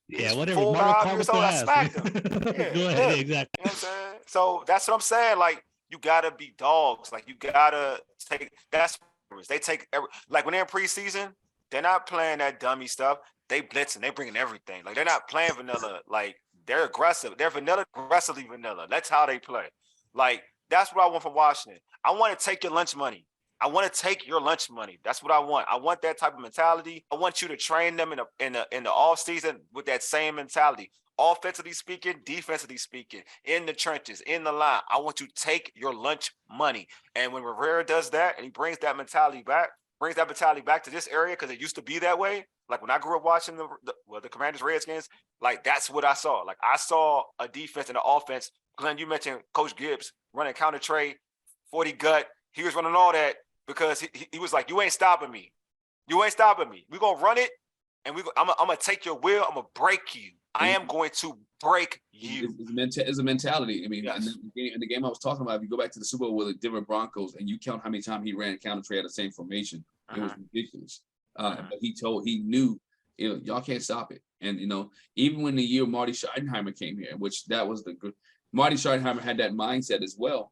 Yeah, whatever. 4 years old, I smacked him. Go ahead, exactly. You know what I'm saying? So that's what I'm saying. Like, you gotta be dogs. Like, you gotta take. That's they take like when they're in preseason, they're not playing that dummy stuff. They blitzing. They bringing everything. Like, they're not playing vanilla. Like, they're aggressive. They're vanilla, aggressively vanilla. That's how they play. Like, that's what I want from Washington. I want to take your lunch money. I want to take your lunch money. That's what I want. I want that type of mentality. I want you to train them in the off season with that same mentality. Offensively speaking, defensively speaking, in the trenches, in the line. I want you to take your lunch money. And when Rivera does that and he brings that mentality back to this area, because it used to be that way. Like, when I grew up watching the Commanders Redskins, like, that's what I saw. Like, I saw a defense and an offense. Glenn, you mentioned Coach Gibbs running counter trade, 40 gut. He was running all that because he was like, you ain't stopping me. You ain't stopping me. We're going to run it, and I'm going to take your will. I'm going to break you. I am going to break you. It's a mentality. I mean, in the game I was talking about, if you go back to the Super Bowl with the Denver Broncos and you count how many times he ran counter trade at the same formation, it was ridiculous. But he knew, y'all can't stop it. And, even when the year Marty Schottenheimer came here, which that was Marty Schottenheimer had that mindset as well,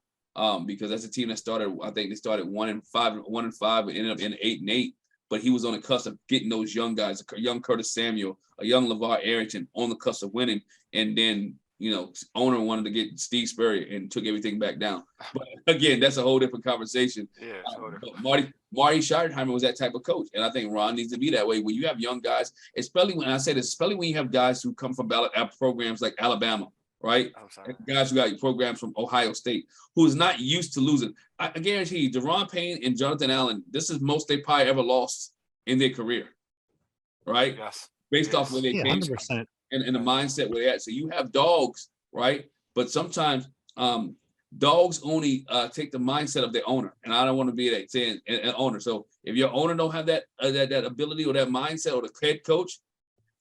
because that's a team that started, I think they started 1-5, but ended up in 8-8. But he was on the cusp of getting those young guys, a young Curtis Samuel, a young LeVar Arrington on the cusp of winning. And then, owner wanted to get Steve Spurrier and took everything back down. But again, that's a whole different conversation. Yeah, but Marty Schottenheimer was that type of coach. And I think Ron needs to be that way. When you have young guys, especially when you have guys who come from programs like Alabama, right? Guys who got programs from Ohio State, who's not used to losing. I guarantee you, Deron Payne and Jonathan Allen, this is most they probably ever lost in their career, right? Yes. Based off where they came 100%. And the mindset where they're at. So you have dogs, right? But sometimes dogs only take the mindset of their owner, and I don't want to be that saying an owner. So if your owner don't have that ability or that mindset, or the head coach,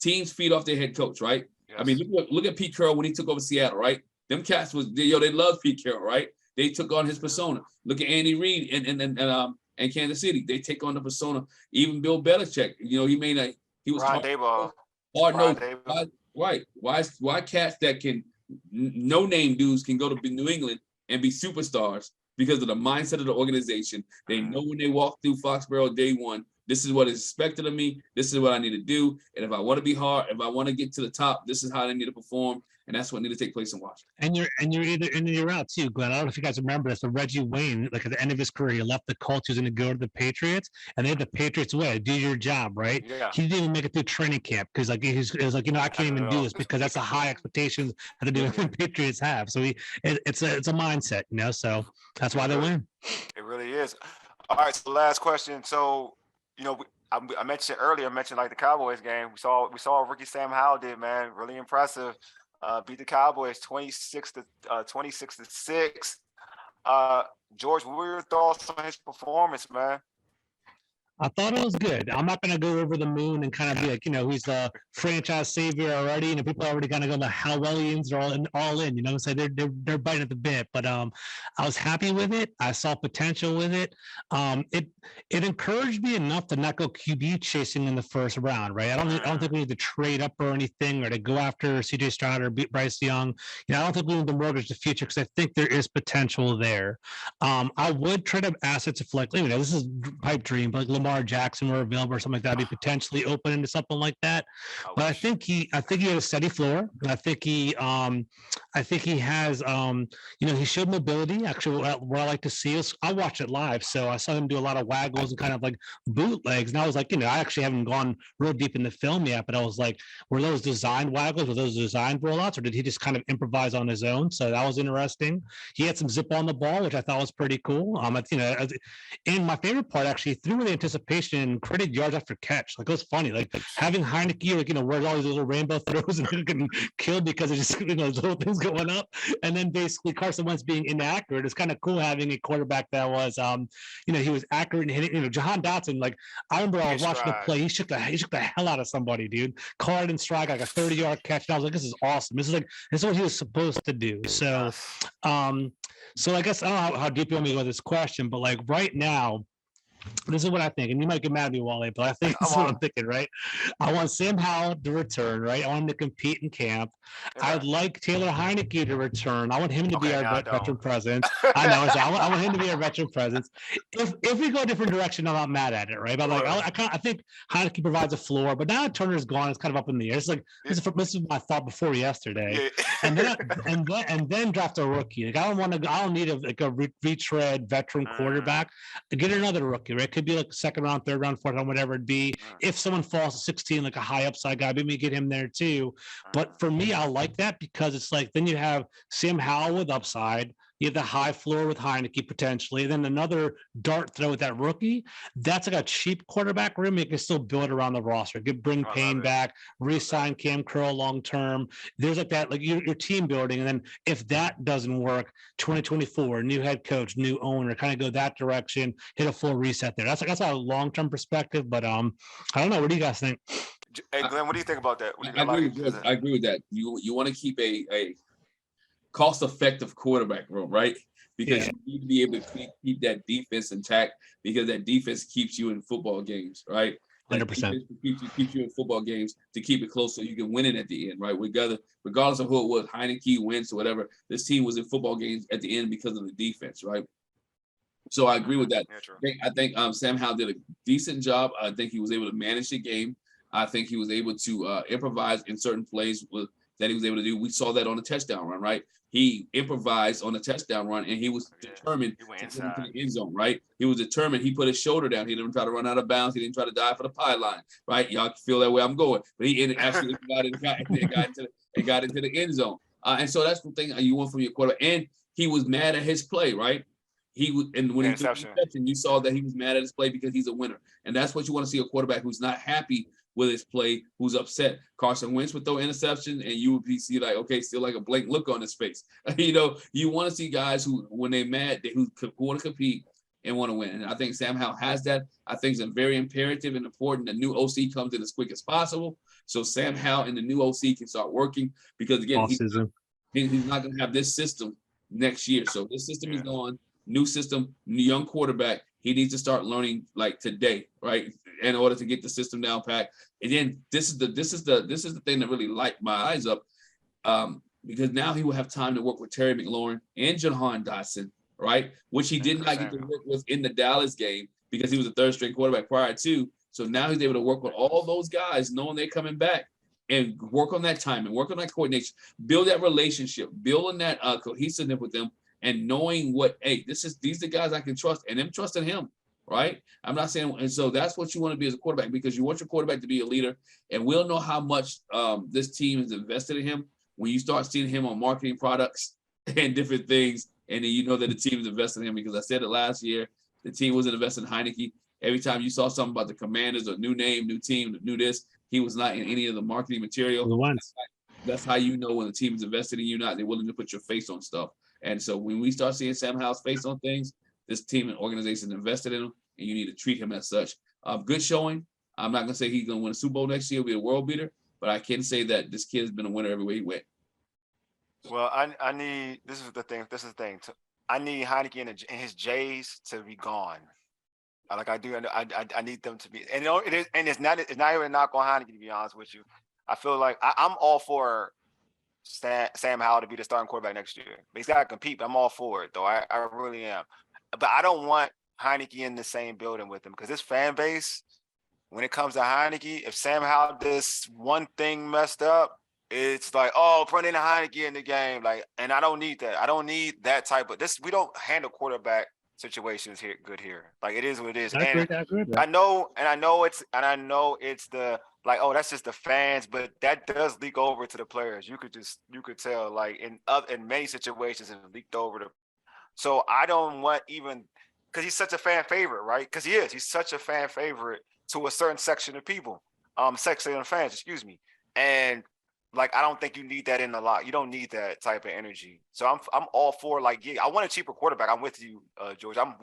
teams feed off their head coach, right? Yes. I mean, look at Pete Carroll when he took over Seattle, right? Them cats they loved Pete Carroll, right? They took on his persona. Look at Andy Reid and Kansas City. They take on the persona. Even Bill Belichick, he was Ron Daboll. Hard nosed. Right. Why cats that can no name dudes can go to New England and be superstars because of the mindset of the organization. They know when they walk through Foxborough day one, this is what is expected of me. This is what I need to do. And if I want to be hard, if I want to get to the top, this is how I need to perform. And that's what needs to take place in Washington. And you're either in or you're out too, Glenn. I don't know if you guys remember this, but Reggie Wayne, like at the end of his career, he left the Colts. He was going to go to the Patriots, and they had the Patriots way, do your job, right? Yeah. He didn't even make it through training camp because it was like, I can't even do this because that's a high expectations that the New England Patriots have. So it's a mindset, so that's why they win. It really is. All right. So last question. So, I mentioned earlier, like the Cowboys game. We saw what rookie Sam Howell did, man. Really impressive. Beat the Cowboys 26-6. George, what were your thoughts on his performance, man? I thought it was good. I'm not going to go over the moon and kind of be like, he's the franchise savior already. People are already going to go, the Howellians are all in, so they're biting at the bit. But I was happy with it. I saw potential with it. It encouraged me enough to not go QB chasing in the first round, right? I don't think we need to trade up or anything, or to go after CJ Stroud or Bryce Young. I don't think we need to mortgage the future, because I think there is potential there. I would trade up assets if, like, this is pipe dream, but like Lamar Jackson were available or something like that, be potentially open into something like that. But I think he had a steady floor. And I think I think he has, he showed mobility. Actually, what I like to see is I watched it live, so I saw him do a lot of waggles and kind of like bootlegs. And I was like, I actually haven't gone real deep in the film yet, but I was like, were those designed waggles? Were those designed rollouts, or did he just kind of improvise on his own? So that was interesting. He had some zip on the ball, which I thought was pretty cool. And my favorite part actually threw with the anticipation and created yards after catch. Like it was funny, like having Heineke, like wears all these little rainbow throws and getting killed because of just those little things going up, and then basically Carson Wentz being inaccurate. It's kind of cool having a quarterback that was, he was accurate and hitting. Jahan Dotson, like I remember I was watching the play, he shook the hell out of somebody, dude. Card and strike like a 30-yard catch. And I was like, this is awesome. This is what he was supposed to do. So, so I guess I don't know how deep you want me to go with this question, but like right now, this is what I think, and you might get mad at me, Wale, but I think this is what I'm thinking, right? I want Sam Howell to return, right? I want him to compete in camp. I'd like Taylor Heineke to return. I want him to be our veteran presence. I know. So I want him to be our veteran presence. If we go a different direction, I'm not mad at it, right? But like, I think Heineke provides a floor, but now that Turner's gone, it's kind of up in the air. It's like this is my thought before yesterday, and then draft a rookie. Like I don't need a retread veteran quarterback. Get another rookie. Right? It could be like second round, third round, fourth round, whatever it be. If someone falls to 16, like a high upside guy, maybe get him there too. But for me, I like that because it's like then you have Sam Howell with upside. You have the high floor with Heineke potentially. Then another dart throw with that rookie. That's like a cheap quarterback room. You can still build around the roster. Bring Payne back, re-sign Cam Curl long term. There's like that, like your team building. And then if that doesn't work, 2024, new head coach, new owner, kind of go that direction, hit a full reset there. That's a long term perspective. But I don't know. What do you guys think? Hey Glenn, what do you think about that? I agree with that. You want to keep a cost-effective quarterback room, right? Because you need to be able to keep that defense intact because that defense keeps you in football games, right? 100%. Keeps you in football games to keep it close so you can win it at the end, right? Regardless of who it was, Heineke, Wentz, or whatever, this team was in football games at the end because of the defense, right? So I agree with that. I think Sam Howell did a decent job. I think he was able to manage the game. I think he was able to improvise in certain plays that he was able to do. We saw that on the touchdown run, right? He improvised on the touchdown run, and he was determined to get into the end zone, right? He was determined. He put his shoulder down. He didn't try to run out of bounds. He didn't try to dive for the pylon, right? Y'all feel that way I'm going. But he actually got into the end zone. And so that's the thing you want from your quarterback. And he was mad at his play, right? When he threw the interception, you saw that he was mad at his play because he's a winner. And that's what you want to see, a quarterback who's not happy with his play, who's upset. Carson Wentz would throw interception, and you would see like, okay, still like a blank look on his face. You want to see guys who, when they're mad, who want to compete and want to win. And I think Sam Howell has that. I think it's very imperative and important that new OC comes in as quick as possible, so Sam Howell and the new OC can start working. Because again, he's not going to have this system next year. So this system is gone. New system, new young quarterback. He needs to start learning like today, right? In order to get the system down pat. And then this is the thing that really light my eyes up, because now he will have time to work with Terry McLaurin and Jahan Dotson, right? Which he did not get to work with in the Dallas game because he was a third string quarterback prior to. So now he's able to work with all those guys, knowing they're coming back, and work on that time and work on that coordination, build that relationship, building that cohesiveness with them. And knowing these are the guys I can trust, and them trusting him, right? I'm not saying, and so that's what you want to be as a quarterback, because you want your quarterback to be a leader. And we'll know how much this team has invested in him when you start seeing him on marketing products and different things, and then you know that the team is invested in him. Because I said it last year, the team wasn't invested in Heineke. Every time you saw something about the Commanders or new name, new team, new this, he was not in any of the marketing material. That's how you know when the team is invested in you, not they're willing to put your face on stuff. And so when we start seeing Sam Howell's face on things, this team and organization invested in him, and you need to treat him as such. Good showing. I'm not going to say he's going to win a Super Bowl next year, be a world beater, but I can say that this kid has been a winner everywhere he went. Well, I need, this is the thing. I need Heineke and his J's to be gone. Like I do. I need them to be, and it's not even a knock on Heineke, to be honest with you. I feel like I'm all for Sam Howell to be the starting quarterback next year. But he's got to compete. I'm all for it, though. I really am. But I don't want Heineke in the same building with him, because this fan base, when it comes to Heineke, if Sam Howell does one thing messed up, it's like, oh, Brendan Heineke in the game. Like, and I don't need that. I don't need that type of this. We don't handle quarterback situations here good here. Like it is what it is. I agree with that. I know it's the like, oh, that's just the fans, but that does leak over to the players. You could tell like in many situations it leaked over to. So I don't want even because he's such a fan favorite, right? Because he is. He's such a fan favorite to a certain section of people, section of fans, excuse me. And like I don't think you need that in a lot. You don't need that type of energy. So I'm all for like, yeah, I want a cheaper quarterback. I'm with you, George. I'm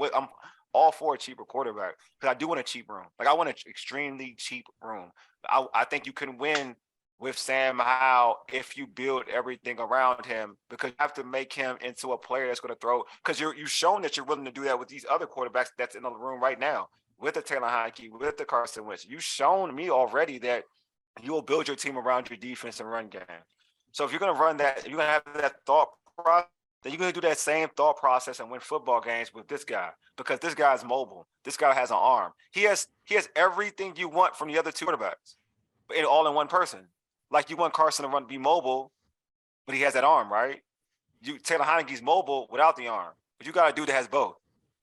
all for a cheaper quarterback because I do want a cheap room. Like I want an extremely cheap room. I think you can win with Sam Howell if you build everything around him because you have to make him into a player that's going to throw because you've shown that you're willing to do that with these other quarterbacks that's in the room right now with the Taylor Heineke, with the Carson Wentz. You've shown me already that you will build your team around your defense and run game. So if you're going to run that, you're going to have that thought process, then you're going to do that same thought process and win football games with this guy because this guy's mobile. This guy has an arm. He has everything you want from the other two quarterbacks, but all in one person. Like you want Carson to be mobile, but he has that arm, right? Taylor Heineke's mobile without the arm, but you got a dude that has both.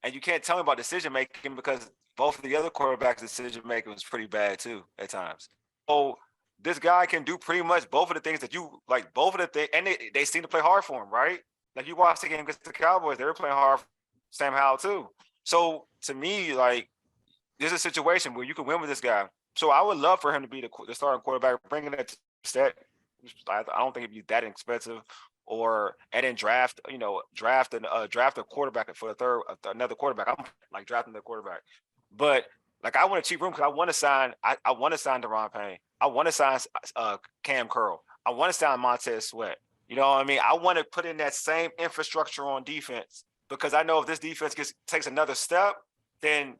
And you can't tell me about decision making because both of the other quarterbacks' decision making was pretty bad too at times. So this guy can do pretty much both of the things that you like, both of the things, and they seem to play hard for him, right? Like you watch the game against the Cowboys, they were playing hard for Sam Howell too. So to me, like, there's a situation where you can win with this guy. So I would love for him to be the starting quarterback, bringing that set. I don't think it'd be that expensive, and then draft a quarterback for another quarterback. I'm like drafting the quarterback, but like I want a cheap room because I want to sign. I want to sign Deron Payne. I want to sign Cam Curl. I want to sign Montez Sweat. You know what I mean? I want to put in that same infrastructure on defense because I know if this defense takes another step, then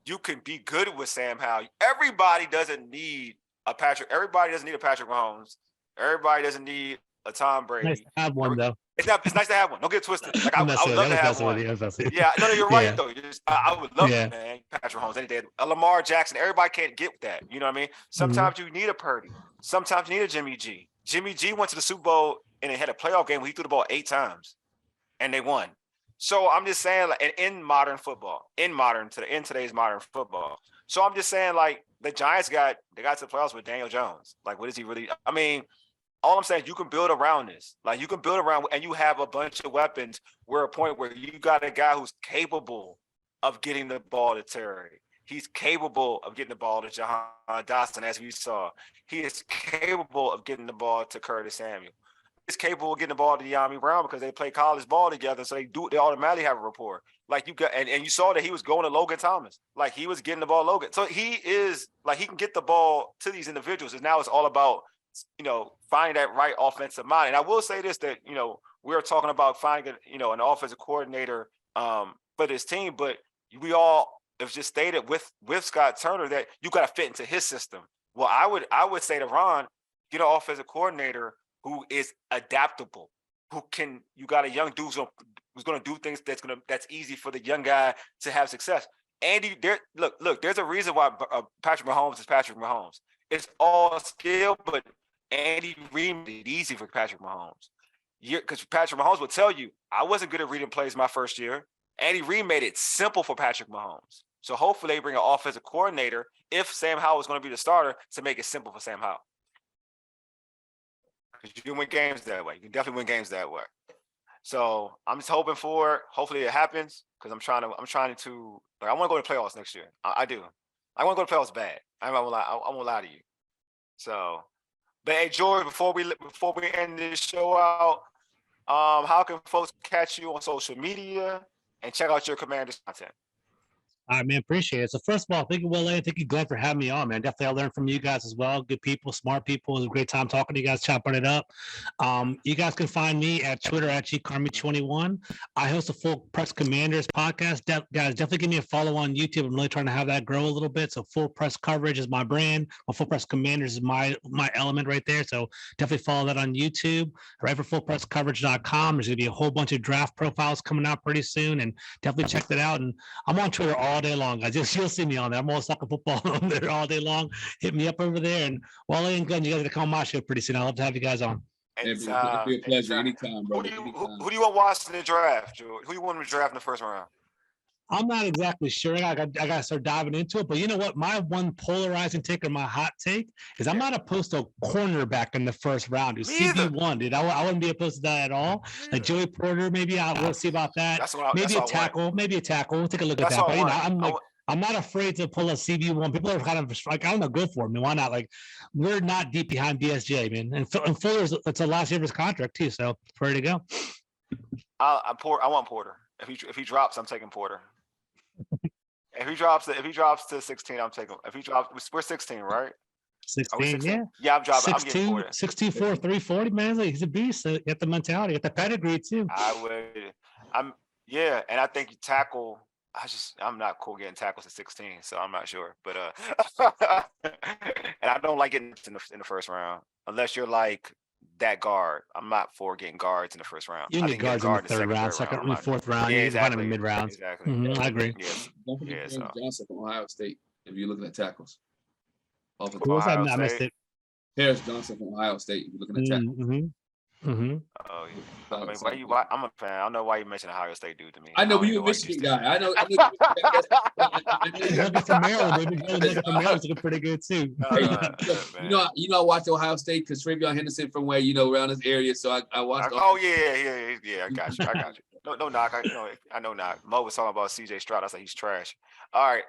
you can be good with Sam Howell. Everybody doesn't need a Patrick. Everybody doesn't need a Patrick Mahomes. Everybody doesn't need a Tom Brady. Nice to have one though. It's nice to have one. Don't get twisted. Like I would love to have one. Yeah, no, you're right though. I would love it, man. Patrick Mahomes any day. A Lamar Jackson. Everybody can't get that. You know what I mean? Sometimes you need a Purdy. Sometimes you need a Jimmy G. Jimmy G went to the Super Bowl and they had a playoff game where he threw the ball 8 times, and they won. So I'm just saying, like, in modern football, in today's modern football. So I'm just saying, like, the Giants got to the playoffs with Daniel Jones. Like, what is he really? I mean, all I'm saying, you can build around this. Like, you can build around, and you have a bunch of weapons. We're at a point where you got a guy who's capable of getting the ball to Terry. He's capable of getting the ball to Jahan Dotson, as we saw. He is capable of getting the ball to Curtis Samuel. He's capable of getting the ball to De'Ami Brown because they play college ball together, so they automatically have a rapport. Like you got, and you saw that he was going to Logan Thomas. Like he was getting the ball to Logan. So he is like he can get the ball to these individuals, and now it's all about finding that right offensive mind. And I will say this, that we're talking about finding an offensive coordinator for this team, but we all have just stated with Scott Turner that you got to fit into his system. Well, I would say to Ron, get an offensive coordinator who is adaptable, you got a young dude who's going to do things that's easy for the young guy to have success. Andy, look, there's a reason why Patrick Mahomes is Patrick Mahomes. It's all skill, but Andy Reid made it easy for Patrick Mahomes. Because Patrick Mahomes will tell you, I wasn't good at reading plays my first year. Andy Reid made it simple for Patrick Mahomes. So hopefully they bring an offensive coordinator, if Sam Howell is going to be the starter, to make it simple for Sam Howell. Because you can win games that way. You can definitely win games that way. So I'm just hoping for it. Hopefully it happens because I'm trying to. Like, I want to go to the playoffs next year. I do. I want to go to the playoffs bad. I won't lie to you. So, but hey, George, before we end this show out, how can folks catch you on social media and check out your Commanders content? All right, man, appreciate it. So first of all, thank you, Wole. Thank you, Glenn, for having me on, man. Definitely I learned from you guys as well. Good people, smart people. It was a great time talking to you guys, chopping it up. You guys can find me at Twitter at gcarmy21. I host a Full Press Commanders podcast. Guys, definitely give me a follow on YouTube. I'm really trying to have that grow a little bit. So Full Press Coverage is my brand. Well, Full Press Commanders is my element right there. So definitely follow that on YouTube. Right for fullpresscoverage.com. There's going to be a whole bunch of draft profiles coming out pretty soon, and definitely check that out. And I'm on Twitter all all day long. You'll see me on there. I'm all soccer football on there all day long. Hit me up over there. And Wole and Glen, you guys got to come on my show pretty soon. I'd love to have you guys on. It'd be a pleasure anytime, brother. Who do you want watching the draft, George? Who you want to draft in the first round? I'm not exactly sure. I got to start diving into it. But you know what? My one polarizing take or my hot take is I'm not opposed to a cornerback in the first round. Dude. CB1, dude. I wouldn't be opposed to that at all. Like Joey Porter, maybe we'll see about that. Maybe a tackle. We'll take a look at that. But I'm not afraid to pull a CB1. People are kind of like, I don't know, go for it, man. Why not? Like, we're not deep behind BSJ, man. And Fuller's, it's the last year of his contract too, so ready to go. I want Porter. If he drops, I'm taking Porter. If he drops to 16, I'm taking. If he drops, we're 16, right? 16, yeah. Yeah, I'm dropping. 6'2", 6'2", 340, man. He's a beast. So you got the mentality, you got the pedigree too. And I think you tackle. I'm not cool getting tackles at 16, so I'm not sure. But and I don't like getting in the first round unless you're like that guard. I'm not for getting guards in the first round. You can get guards in the third round, second round, fourth round. Yeah, exactly. Mid rounds. Exactly. I agree. Don't forget Johnson from Ohio State. If you're looking at tackles, I missed it. Paris Johnson from Ohio State. If you're looking at tackles. Oh, yeah. I'm a fan. I don't know why you mentioned Ohio State dude to me. I know, but you're a Michigan guy. I know. Looking for Maryland, baby. Looking for Maryland's looking pretty good too. You know, I watched Ohio State because Travion Henderson from where around this area. So I watched. Yeah. I got you. No knock. I know knock. Mo was talking about CJ Stroud. I said he's trash. All right.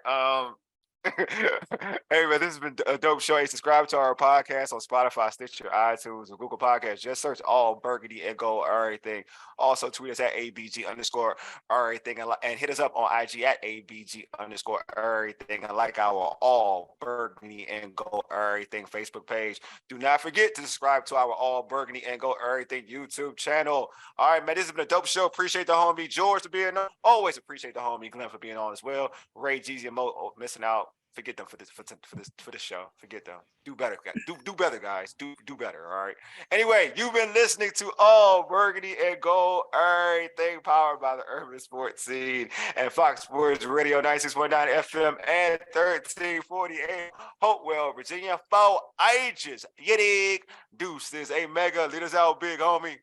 Hey man, this has been a dope show. Hey, subscribe to our podcast on Spotify, Stitcher, iTunes, or Google Podcasts. Just search all Burgundy and Gold Errrything. Also tweet us at ABG_Errrything and hit us up on IG at ABG_Errrything and like our all Burgundy and Gold Errrything Facebook page. Do not forget to subscribe to our all Burgundy and Gold Errrything YouTube channel. All right, man, this has been a dope show. Appreciate the homie George for being on. Always appreciate the homie Glenn for being on as well. Ray, Jeezy, and Mo missing out. Forget them for this show. Forget them. Do better, guys. Do better, guys. Do better. All right. Anyway, you've been listening to All Burgundy and Gold Errrything, powered by the Urban Sports Scene and Fox Sports Radio 96.9 FM and 1348 Hopewell, Virginia. For ages. You dig? Deuces. A mega. Lead us out, big homie.